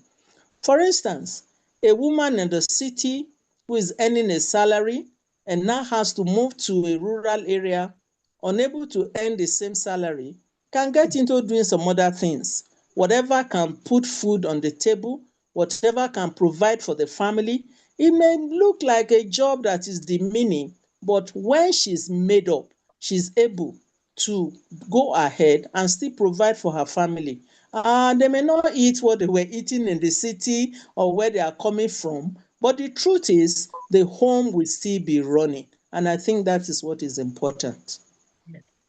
For instance, a woman in the city who is earning a salary and now has to move to a rural area, unable to earn the same salary, can get into doing some other things. Whatever can put food on the table, whatever can provide for the family, it may look like a job that is demeaning, but when she's made up, she's able to go ahead and still provide for her family. They may not eat what they were eating in the city or where they are coming from, but the truth is the home will still be running. And I think that is what is important.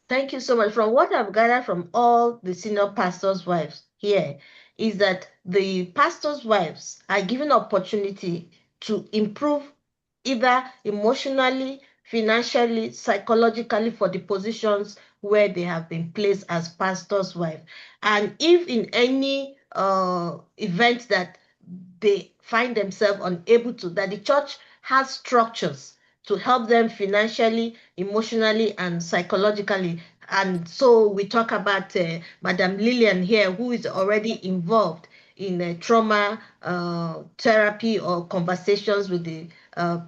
Thank you so much. From what I've gathered from all the senior pastors' wives here, is that the pastors' wives are given opportunity to improve either emotionally, financially, psychologically for the positions where they have been placed as pastors' wife. And if in any event that they find themselves unable to, that the church has structures to help them financially, emotionally, and psychologically. And so we talk about Madam Lillian here, who is already involved in trauma therapy or conversations with the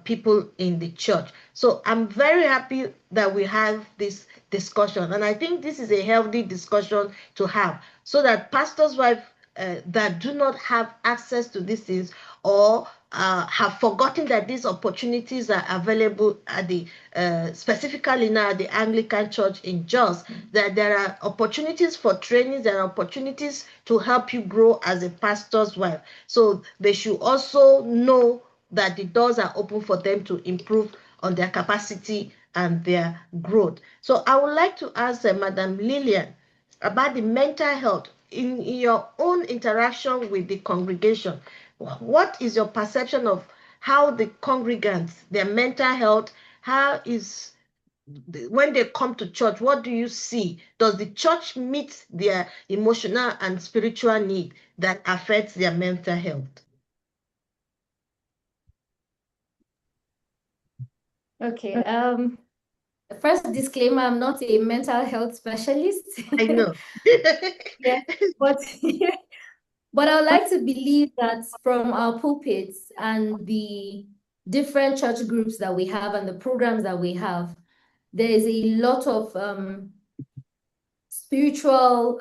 people in the church. So I'm very happy that we have this discussion, and I think this is a healthy discussion to have, so that pastors' wives that do not have access to these things, or have forgotten that these opportunities are available at the specifically now at the Anglican Church in Jos, that there are opportunities for trainings, there are opportunities to help you grow as a pastor's wife. So they should also know that the doors are open for them to improve on their capacity and their growth. So I would like to ask Madam Lillian about the mental health in your own interaction with the congregation. What is your perception of how the congregants, their mental health, how is, when they come to church, what do you see? Does the church meet their emotional and spiritual need that affects their mental health? Okay. First disclaimer, I'm not a mental health specialist. I know. Yeah, but but I would like to believe that from our pulpits and the different church groups that we have and the programs that we have, there is a lot of spiritual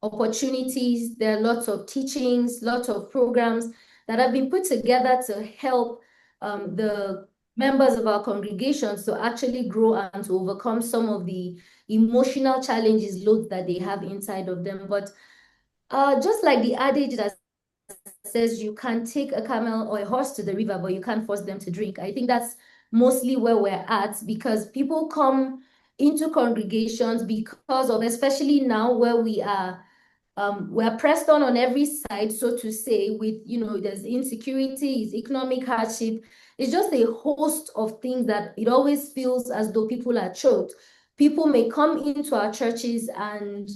opportunities. There are lots of teachings, lots of programs that have been put together to help the members of our congregations to actually grow and to overcome some of the emotional challenges, loads that they have inside of them. But just like the adage that says you can take a camel or a horse to the river, but you can't force them to drink. I think that's mostly where we're at, because people come into congregations because of, especially now where we're pressed on every side, so to say, with, there's insecurity, it's economic hardship. It's just a host of things that it always feels as though people are choked. People may come into our churches and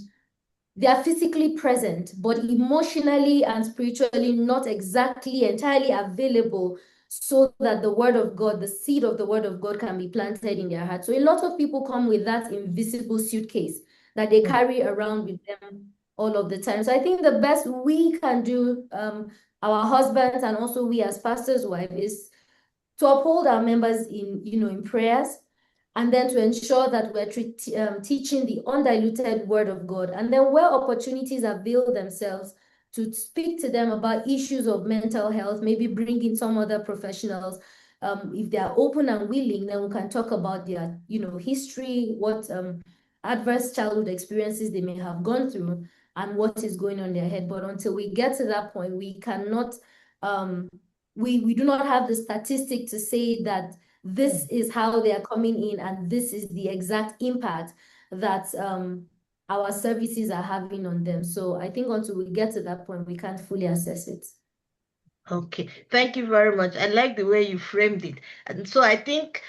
they are physically present, but emotionally and spiritually not exactly entirely available, so that the word of God, the seed of the word of God, can be planted in their heart. So a lot of people come with that invisible suitcase that they carry around with them all of the time. So I think the best we can do, our husbands and also we as pastors' wives, is to uphold our members in prayers, and then to ensure that we're teaching the undiluted word of God. And then where opportunities avail themselves, to speak to them about issues of mental health, maybe bring in some other professionals. If they are open and willing, then we can talk about their, history, what adverse childhood experiences they may have gone through, and what is going on in their head. But until we get to that point, we cannot, we do not have the statistic to say that this is how they are coming in and this is the exact impact that our services are having on them. So I think until we get to that point, we can't fully assess it. Okay, thank you very much. I like the way you framed it. And so I think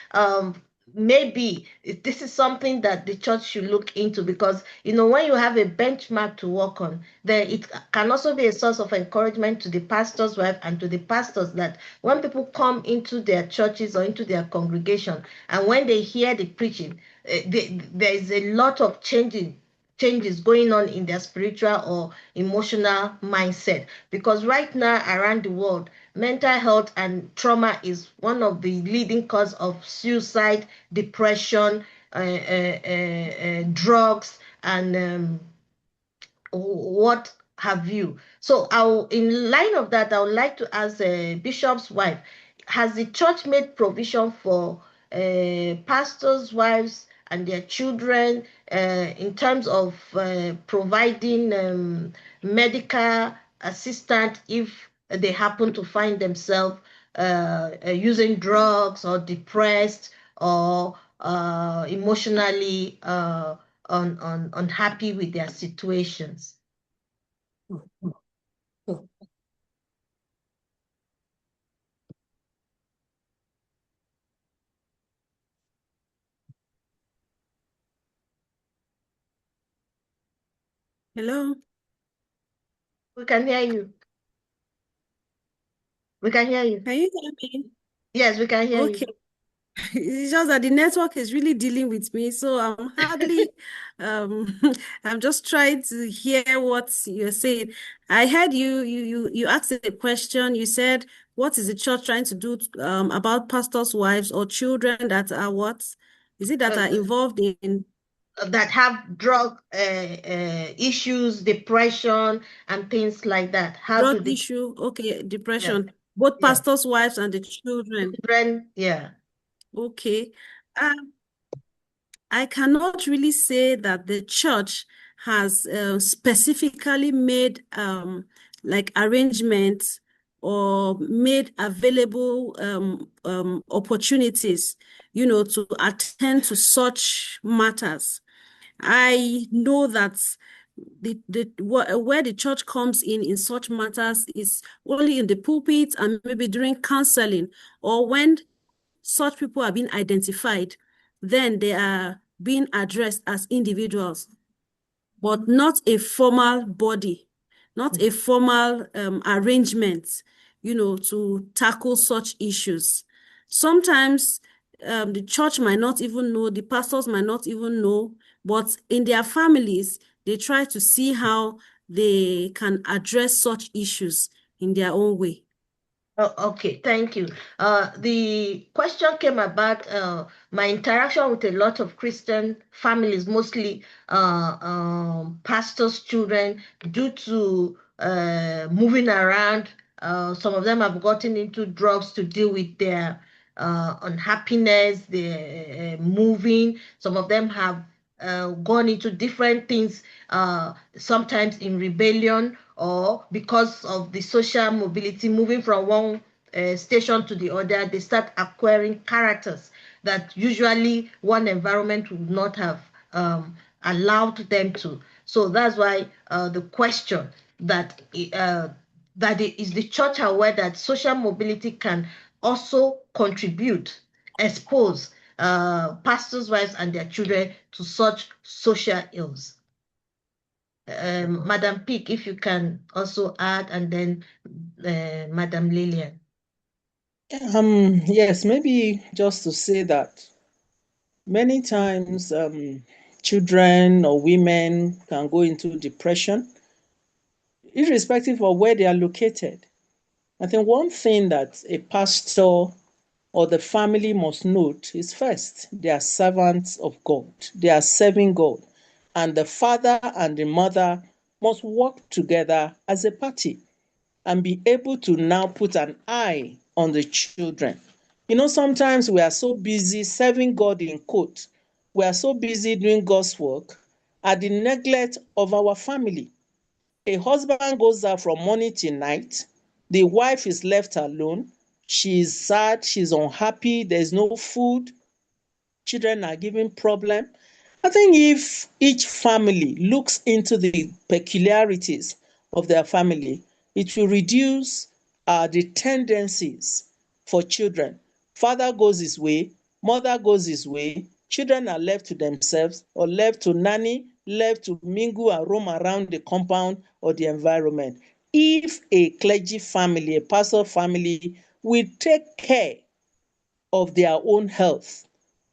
maybe this is something that the church should look into, because, when you have a benchmark to work on, then it can also be a source of encouragement to the pastor's wife and to the pastors, that when people come into their churches or into their congregation, and when they hear the preaching, there is a lot of changes going on in their spiritual or emotional mindset. Because right now around the world, mental health and trauma is one of the leading cause of suicide, depression, drugs, and what have you. So in line of that, I would like to ask Bishop's wife, has the church made provision for pastors' wives and their children in terms of providing medical assistance if they happen to find themselves using drugs or depressed or emotionally unhappy with their situations? Hello. We can hear you. We can hear you. Can you hear me? Yes, we can hear Okay. you. It's just that the network is really dealing with me, so I'm hardly, I'm just trying to hear what you're saying. I heard you asked a question. You said, "What is the church trying to do about pastors' wives or children that are what? Is it that are involved in?" That have drug issues, depression, and things like that. How do Drug they? issue, okay, Yeah, depression, both yeah. pastors' wives and the children. Children, yeah. Okay. I cannot really say that the church has specifically made like arrangements or made available opportunities, to attend to such matters. I know that where the church comes in such matters is only in the pulpit and maybe during counseling, or when such people are being identified, then they are being addressed as individuals, but not a formal body, not a formal arrangement, to tackle such issues. Sometimes the church might not even know, the pastors might not even know, but in their families, they try to see how they can address such issues in their own way. Oh, okay, thank you. The question came about my interaction with a lot of Christian families, mostly pastors' children, due to moving around. Some of them have gotten into drugs to deal with their unhappiness, their moving. Some of them have gone into different things, sometimes in rebellion or because of the social mobility, moving from one station to the other, they start acquiring characters that usually one environment would not have allowed them to. So that's why the question that is the church aware that social mobility can also contribute, expose pastors' wives and their children to such social ills? Madam Peak, if you can also add, and then Madam Lillian. Yes, maybe just to say that many times children or women can go into depression, irrespective of where they are located. I think one thing that a pastor or the family must note is first, they are servants of God. They are serving God. And the father and the mother must work together as a party and be able to now put an eye on the children. Sometimes we are so busy serving God in quote. We are so busy doing God's work at the neglect of our family. A husband goes out from morning till night. The wife is left alone. She's sad. She's unhappy. There's no food. Children are giving problem. I think if each family looks into the peculiarities of their family, it will reduce the tendencies for children. Father goes his way, mother goes his way, children are left to themselves or left to nanny, left to mingle and roam around the compound or the environment. If a clergy family, a pastor family will take care of their own health,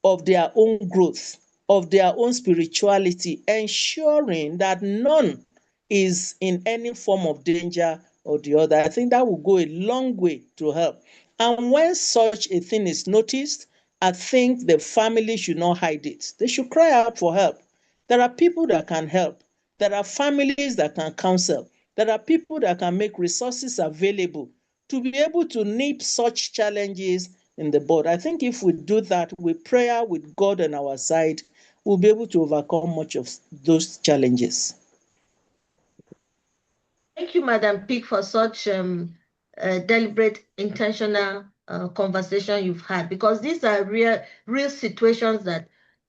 of their own growth, of their own spirituality, ensuring that none is in any form of danger or the other. I think that will go a long way to help. And when such a thing is noticed, I think the family should not hide it. They should cry out for help. There are people that can help. There are families that can counsel. There are people that can make resources available to be able to nip such challenges in the bud. I think if we do that with prayer, with God on our side, we'll be able to overcome much of those challenges. Thank you, Madam Peak, for such deliberate, intentional conversation you've had, because these are real situations that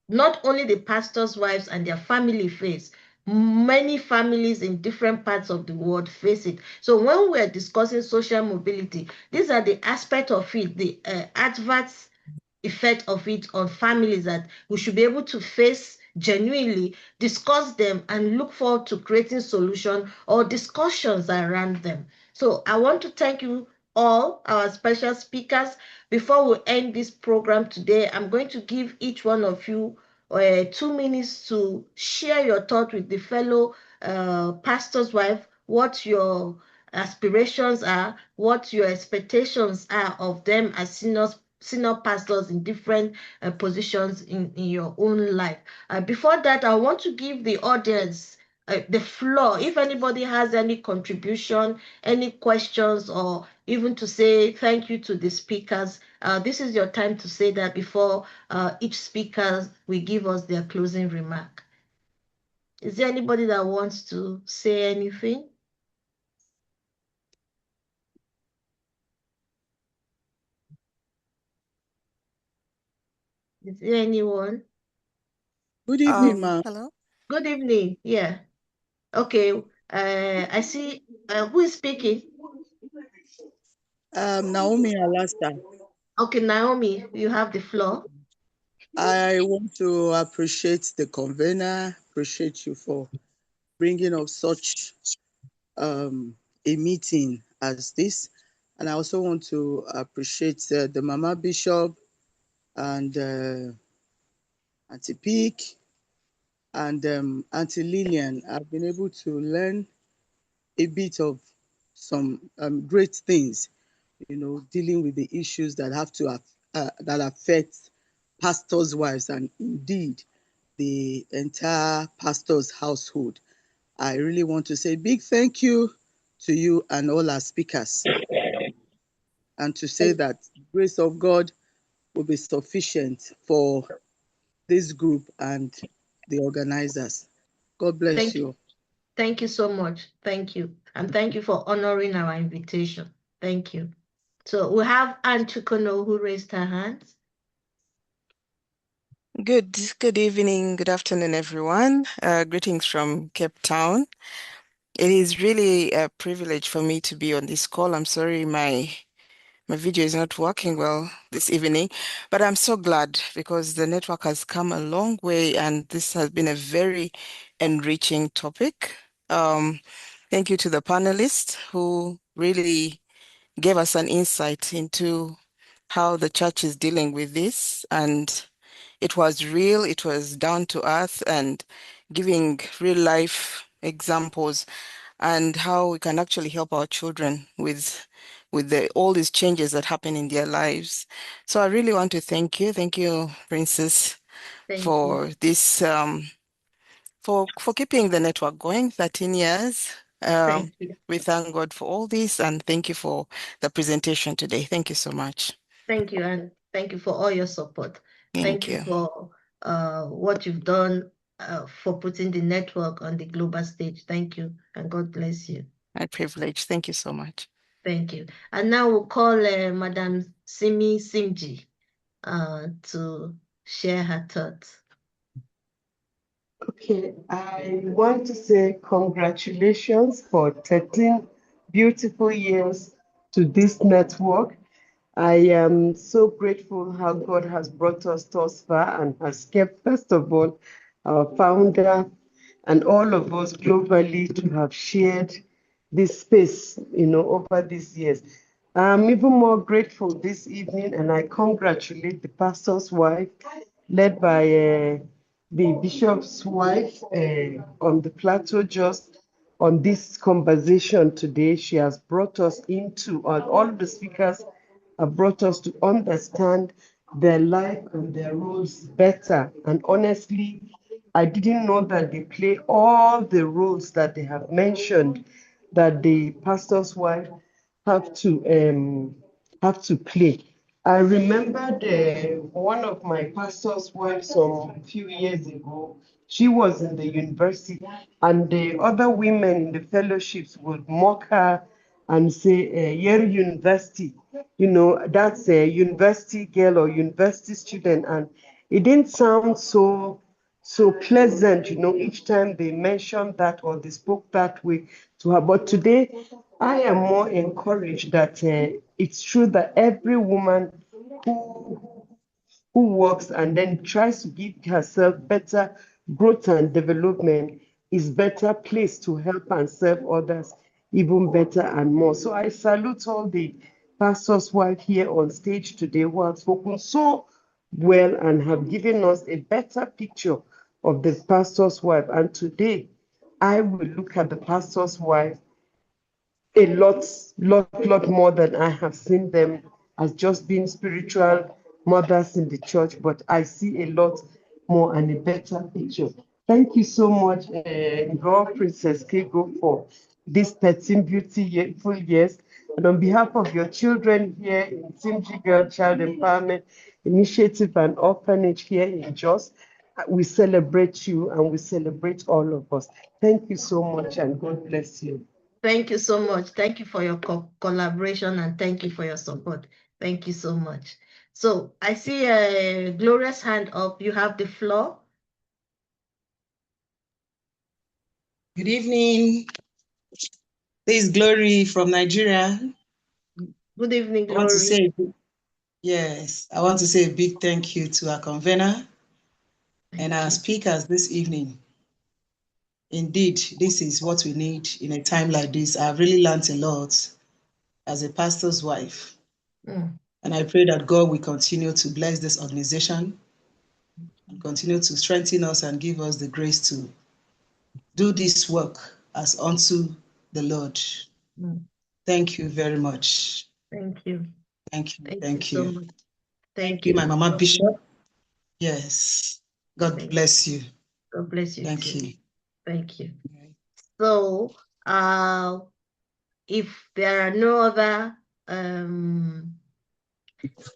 not only the pastors' wives and their family face, many families in different parts of the world face it. So when we're discussing social mobility, these are the aspects of it, the adverse effect of it on families that we should be able to face genuinely, discuss them, and look forward to creating solutions or discussions around them. So I want to thank you all our special speakers. Before we end this program today, I'm going to give each one of you 2 minutes to share your thought with the fellow pastor's wife, what your aspirations are, what your expectations are of them as senior pastors in different positions in your own life. Before that, I want to give the audience the floor. If anybody has any contribution, any questions, or even to say thank you to the speakers, this is your time to say that before each speaker will give us their closing remark. Is there anybody that wants to say anything? Is there anyone? Good evening, ma'am. Hello. Good evening. Yeah. Okay. I see. Who is speaking? Naomi Alaska. Okay, Naomi, you have the floor. I want to appreciate the convener, appreciate you for bringing up such a meeting as this. And I also want to appreciate the Mama Bishop and Auntie Peak and Auntie Lillian. I've been able to learn a bit of some great things, you know, dealing with the issues that have to that affect pastors' wives and indeed the entire pastor's household. I really want to say a big thank you to you and all our speakers, and to say that the grace of God will be sufficient for this group and the organizers. God bless Thank you. you. Thank you so much. Thank you. And thank you for honoring our invitation. Thank you. So we have Anne Chukono who raised her hand. Good evening, good afternoon, everyone. Greetings from Cape Town. It is really a privilege for me to be on this call. I'm sorry my video is not working well this evening, but I'm so glad because the network has come a long way and this has been a very enriching topic. Thank you to the panelists who really gave us an insight into how the church is dealing with this, and it was real, it was down to earth, and giving real life examples and how we can actually help our children with all these changes that happen in their lives. So I really want to thank you, Princess, Thank for you. this for keeping the network going 13 years. Thank you. We thank God for all this, and thank you for the presentation today. Thank you so much. Thank you, and thank you for all your support. Thank You you. for what you've done for putting the network on the global stage. Thank you, and God bless you. My privilege. Thank you so much. Thank you. And now we'll call Madam Simi Simji to share her thoughts. Okay, I want to say congratulations for 13 beautiful years to this network. I am so grateful how God has brought us thus far and has kept, first of all, our founder and all of us globally to have shared this space, over these years. I'm even more grateful this evening, and I congratulate the pastor's wife, led by the bishop's wife on the plateau just on this conversation today. She has brought us into, all the speakers have brought us to understand their life and their roles better. And honestly, I didn't know that they play all the roles that they have mentioned that the pastor's wife have to play. I remembered one of my pastor's wives some few years ago. She was in the university, and the other women in the fellowships would mock her and say, "You're university, that's a university girl or university student," and it didn't sound so pleasant, each time they mentioned that or they spoke that way to her. But today, I am more encouraged that it's true that every woman who works and then tries to give herself better growth and development is better placed to help and serve others even better and more. So I salute all the pastor's wife here on stage today who have spoken so well and have given us a better picture of the pastor's wife. And today, I will look at the pastor's wife a lot more than I have seen them as just being spiritual mothers in the church, but I see a lot more and a better picture. Thank you so much, God, Princess Kego, for these 13 beautiful years. And on behalf of your children here in Team Girl Child Empowerment Initiative and Orphanage here in Jos, we celebrate you and we celebrate all of us. Thank you so much and God bless you. Thank you so much. Thank you for your collaboration and thank you for your support. Thank you so much. So I see a Gloria's hand up. You have the floor. Good evening. This is Glory from Nigeria. Good evening, Glory. I want to say a big thank you to our convener and our speakers this evening. Indeed, this is what we need in a time like this. I've really learned a lot as a pastor's wife. And I pray that God will continue to bless this organization and continue to strengthen us and give us the grace to do this work as unto the Lord. Thank you very much. Thank you. Thank you. Thank you so much. Thank you, my Mama Bishop. Yes. God bless you. God bless you. Thank you. Thank you. So, if there are no other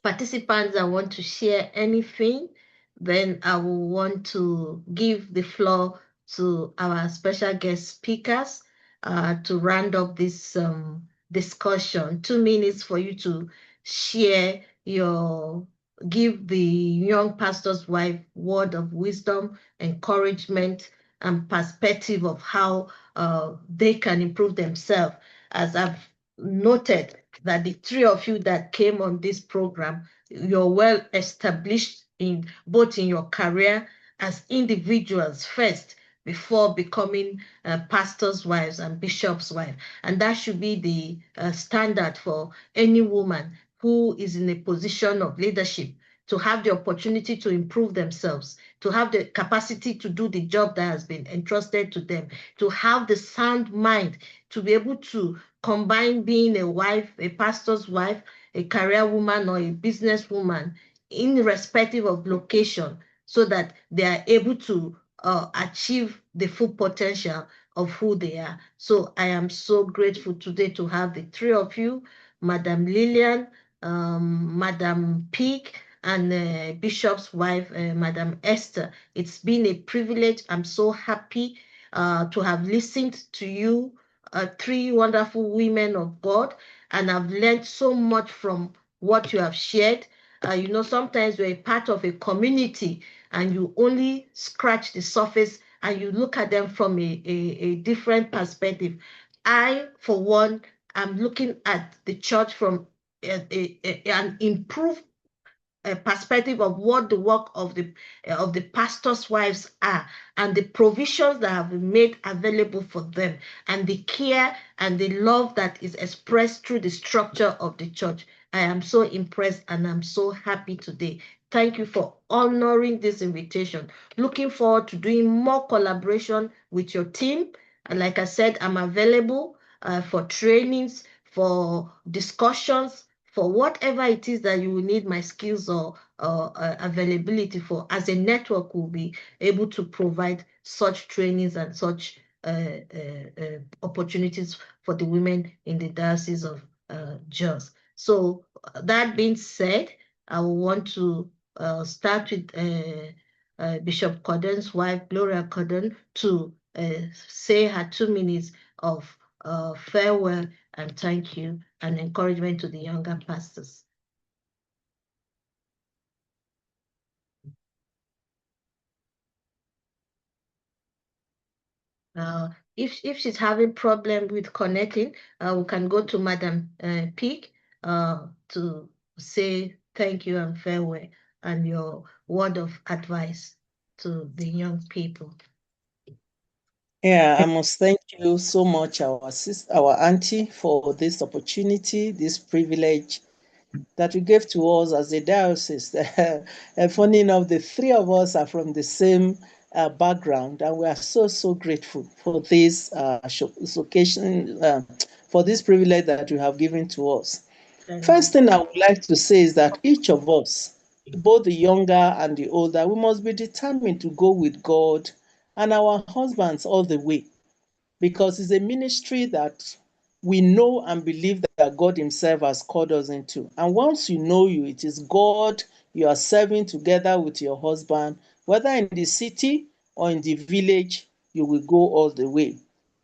participants that want to share anything, then I will want to give the floor to our special guest speakers to round up this discussion. 2 minutes for you to share give the young pastor's wife word of wisdom, encouragement, and perspective of how they can improve themselves. As I've noted, that the three of you that came on this program, you're well established in both in your career as individuals first before becoming pastors' wives and bishops' wives. And that should be the standard for any woman who is in a position of leadership, to have the opportunity to improve themselves, to have the capacity to do the job that has been entrusted to them, to have the sound mind, to be able to combine being a wife, a pastor's wife, a career woman, or a business woman, irrespective of location, so that they are able to achieve the full potential of who they are. So I am so grateful today to have the three of you, Madam Lillian, Madam Pig, and Bishop's wife, Madam Esther. It's been a privilege. I'm so happy to have listened to you, three wonderful women of God, and I've learned so much from what you have shared. Sometimes you're a part of a community and you only scratch the surface and you look at them from a different perspective. I, for one, am looking at the church from an improved perspective of what the work of the pastors' wives are, and the provisions that have been made available for them, and the care and the love that is expressed through the structure of the church. I am so impressed and I'm so happy today. Thank you for honoring this invitation. Looking forward to doing more collaboration with your team. And like I said, I'm available for trainings, for discussions, for whatever it is that you will need my skills or availability for. As a network, we'll be able to provide such trainings and such opportunities for the women in the Diocese of Jos. So that being said, I will want to start with Bishop Gordon's wife, Gloria Gordon, to say her 2 minutes of farewell and thank you and encouragement to the younger pastors. If she's having problem with connecting, we can go to Madam Peak to say thank you and farewell and your word of advice to the young people. Yeah, I must thank you so much, our auntie, for this opportunity, this privilege that you gave to us as a diocese. And funny enough, the three of us are from the same background, and we are so grateful for this occasion, for this privilege that you have given to us. First thing I would like to say is that each of us, both the younger and the older, we must be determined to go with God and our husbands all the way, because it's a ministry that we know and believe that God Himself has called us into. And once you know it is God you are serving together with your husband, whether in the city or in the village, you will go all the way.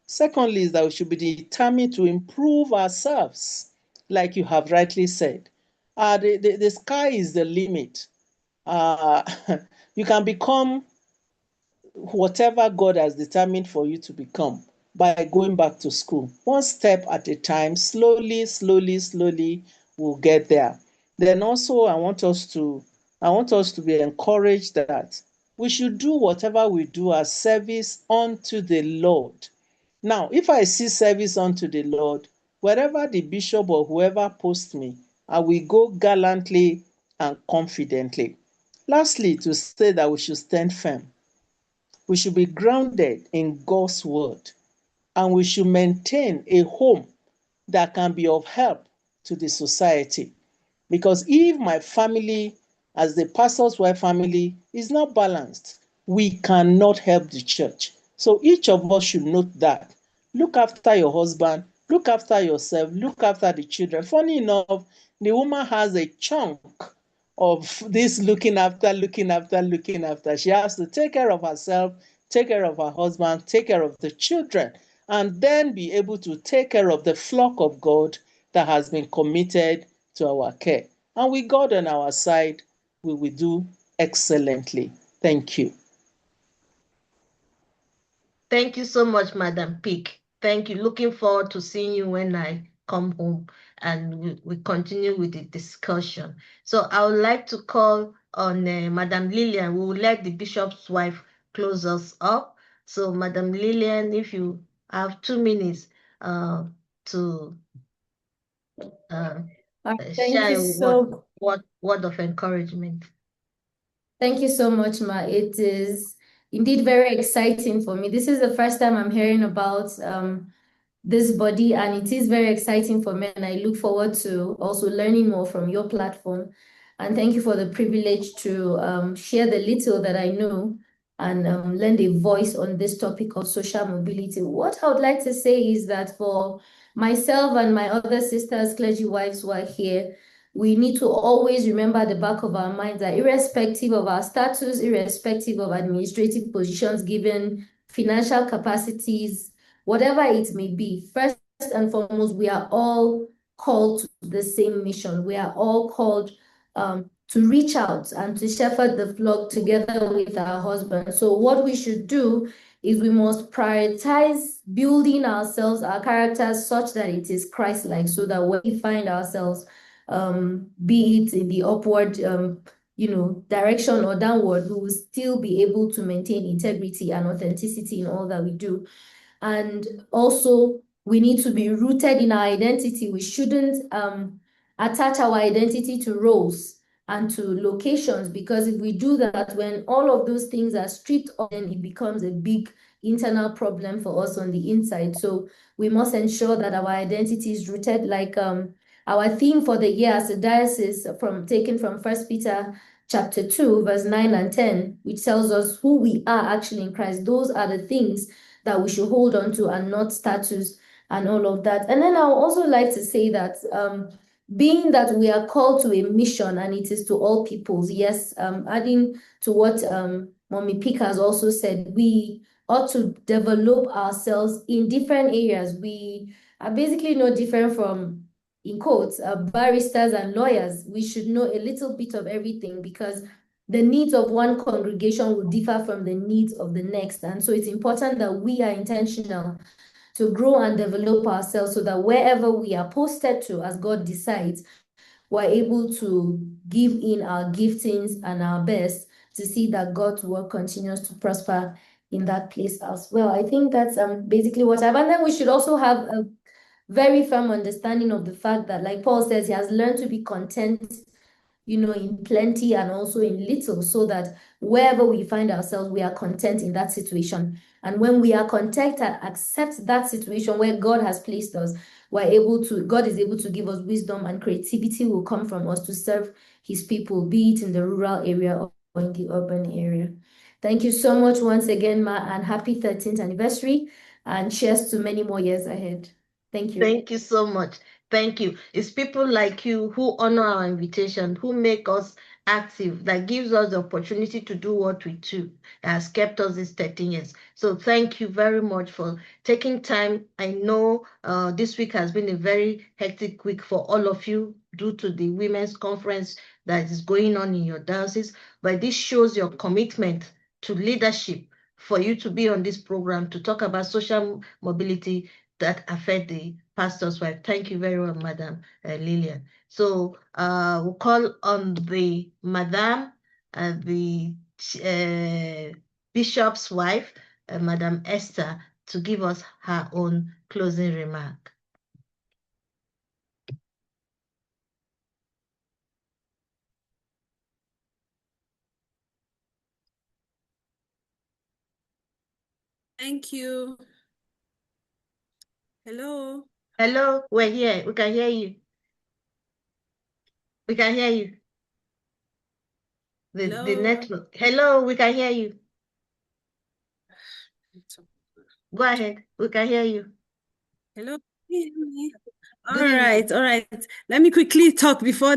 Secondly, is that we should be determined to improve ourselves, like you have rightly said. The sky is the limit. Uh, you can become whatever God has determined for you to become by going back to school. One step at a time, slowly, we'll get there. Then also I want us to be encouraged that we should do whatever we do as service unto the Lord. Now, if I see service unto the Lord, wherever the bishop or whoever posts me, I will go gallantly and confidently. Lastly, to say that we should stand firm. We should be grounded in God's word, and we should maintain a home that can be of help to the society. Because if my family, as the pastor's wife family, is not balanced, we cannot help the church. So each of us should note that. Look after your husband, look after yourself, look after the children. Funny enough, the woman has a chunk of this looking after. She has to take care of herself, take care of her husband, take care of the children, and then be able to take care of the flock of God that has been committed to our care. And with God on our side, we will do excellently. Thank you. Thank you so much, Madam Peak. Thank you. Looking forward to seeing you when I come home and we continue with the discussion. So I would like to call on Madam Lillian. We will let the bishop's wife close us up. So Madam Lillian, if you have 2 minutes to Thank you share so word of encouragement. Thank you so much, Ma. It is indeed very exciting for me. This is the first time I'm hearing about this body, and it is very exciting for me, and I look forward to also learning more from your platform. And thank you for the privilege to share the little that I know and lend a voice on this topic of social mobility. What I would like to say is that for myself and my other sisters, clergy wives who are here, we need to always remember at the back of our minds that irrespective of our status, irrespective of administrative positions given, financial capacities, whatever it may be, first and foremost, we are all called to the same mission. We are all called to reach out and to shepherd the flock together with our husbands. So what we should do is we must prioritize building ourselves, our characters, such that it is Christ-like, so that when we find ourselves, be it in the upward direction or downward, we will still be able to maintain integrity and authenticity in all that we do. And also, we need to be rooted in our identity. We shouldn't attach our identity to roles and to locations, because if we do that, when all of those things are stripped off, then it becomes a big internal problem for us on the inside. So we must ensure that our identity is rooted, like our theme for the year as a diocese, taken from 1 Peter chapter 2, verse 9 and 10, which tells us who we are actually in Christ. Those are the things that we should hold on to, and not status and all of that. And then I would also like to say that being that we are called to a mission, and it is to all peoples, yes, adding to what Mommy Peak has also said, we ought to develop ourselves in different areas. We are basically no different from, in quotes, barristers and lawyers. We should know a little bit of everything, because the needs of one congregation will differ from the needs of the next. And so it's important that we are intentional to grow and develop ourselves, so that wherever we are posted to, as God decides, we're able to give in our giftings and our best to see that God's work continues to prosper in that place as well. I think that's basically what I've, and then we should also have a very firm understanding of the fact that, like Paul says, he has learned to be content, you know, in plenty and also in little, so that wherever we find ourselves, we are content in that situation. And when we are content and accept that situation where God has placed us, God is able to give us wisdom, and creativity will come from us to serve his people, be it in the rural area or in the urban area. Thank you so much once again, Ma, and happy 13th anniversary, and cheers to many more years ahead. Thank you. Thank you so much. Thank you. It's people like you who honor our invitation, who make us active, that gives us the opportunity to do what we do, that has kept us these 13 years. So thank you very much for taking time. I know this week has been a very hectic week for all of you due to the women's conference that is going on in your diocese, but this shows your commitment to leadership for you to be on this program to talk about social mobility that affect the pastor's wife. Thank you very much, Madam Lillian. So we'll call on the Madam, the Bishop's wife, Madam Esther, to give us her own closing remark. Thank you. Hello. Hello, we're here. We can hear you. We can hear you. The network. Hello, we can hear you. Go ahead. We can hear you. Hello. All right. Let me quickly talk before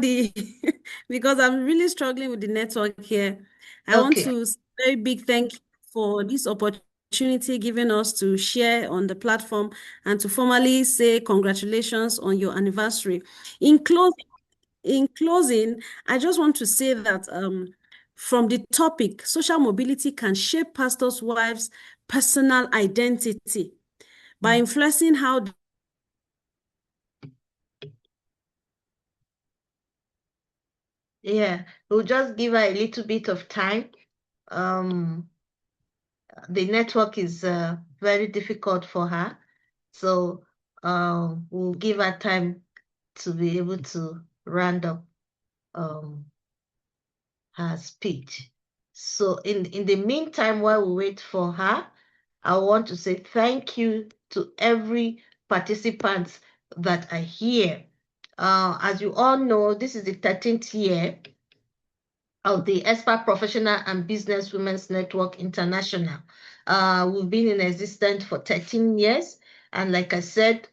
because I'm really struggling with the network here. I want to say a very big thank you for this opportunity given us to share on the platform and to formally say congratulations on your anniversary. In closing, I just want to say that from the topic, social mobility can shape pastors' wives' personal identity by influencing how Yeah, we'll just give her a little bit of time. The network is very difficult for her. So we'll give her time to be able to round up her speech. So in the meantime, while we wait for her, I want to say thank you to every participant that are here. As you all know, this is the 13th year of the Expert Professional and Business Women's Network International. We've been in existence for 13 years. And like I said,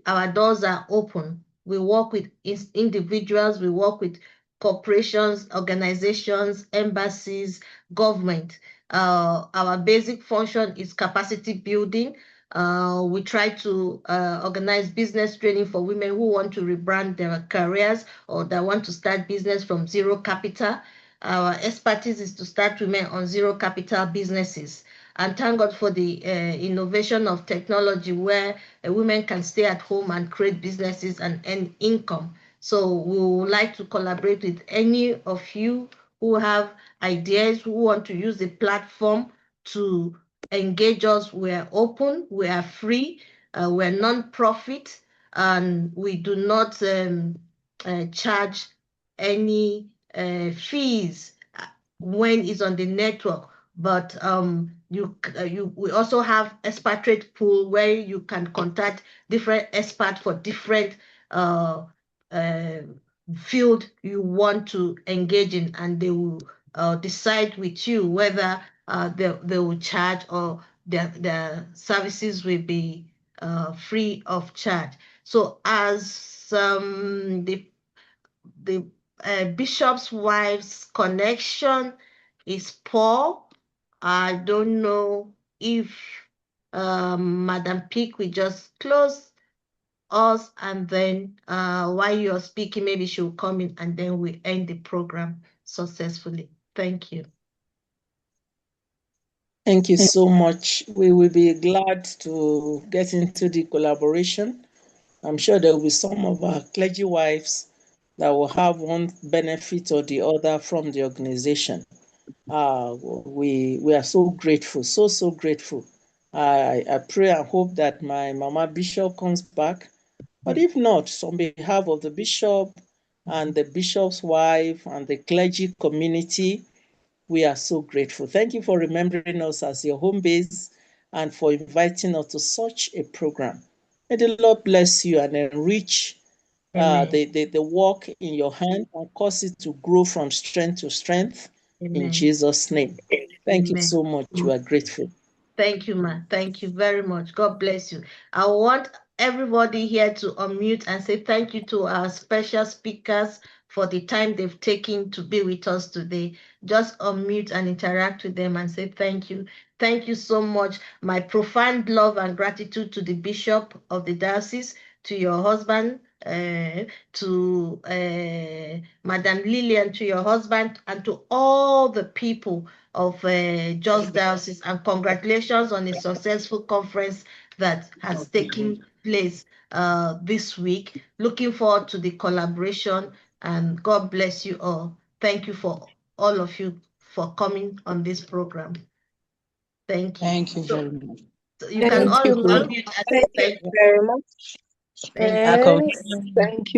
our doors are open. We work with individuals, we work with corporations, organizations, embassies, government. Our basic function is capacity building. We try to organize business training for women who want to rebrand their careers or that want to start business from zero capital. Our expertise is to start women on zero capital businesses. And thank God for the innovation of technology where women can stay at home and create businesses and earn income. So we would like to collaborate with any of you who have ideas, who want to use the platform to engage us. We're open, we are free, we're non-profit, and we do not charge any fees when it's on the network, but we also have expatriate pool where you can contact different experts for different field you want to engage in, and they will decide with you whether they will charge or their services will be free of charge. So as the bishop's wife's connection is poor, I don't know if Madam Peak will just close us, and then while you're speaking, maybe she'll come in and then we end the program successfully. Thank you. Thank you so much. We will be glad to get into the collaboration. I'm sure there will be some of our clergy wives that will have one benefit or the other from the organization. We are so grateful, so grateful. I pray and hope that my Mama Bishop comes back. But if not, on behalf of the bishop and the bishop's wife and the clergy community, we are so grateful. Thank you for remembering us as your home base and for inviting us to such a program. May the Lord bless you and enrich the work in your hand and cause it to grow from strength to strength. Amen. In Jesus' name. Thank you Amen. so much. We are grateful. Thank you, ma. Thank you very much. God bless you. I want everybody here to unmute and say thank you to our special speakers for the time they've taken to be with us today. Just unmute and interact with them and say thank you. Thank you so much. My profound love and gratitude to the Bishop of the Diocese, to your husband, to Madam Lilly, and to your husband, and to all the people of Jos Diocese, and congratulations on a successful conference that has taken place this week. Looking forward to the collaboration, and God bless you all. Thank you for all of you for coming on this program. Thank you. Thank you very much. So you can all unmute and say Thank you very much. Thank you. Thank you.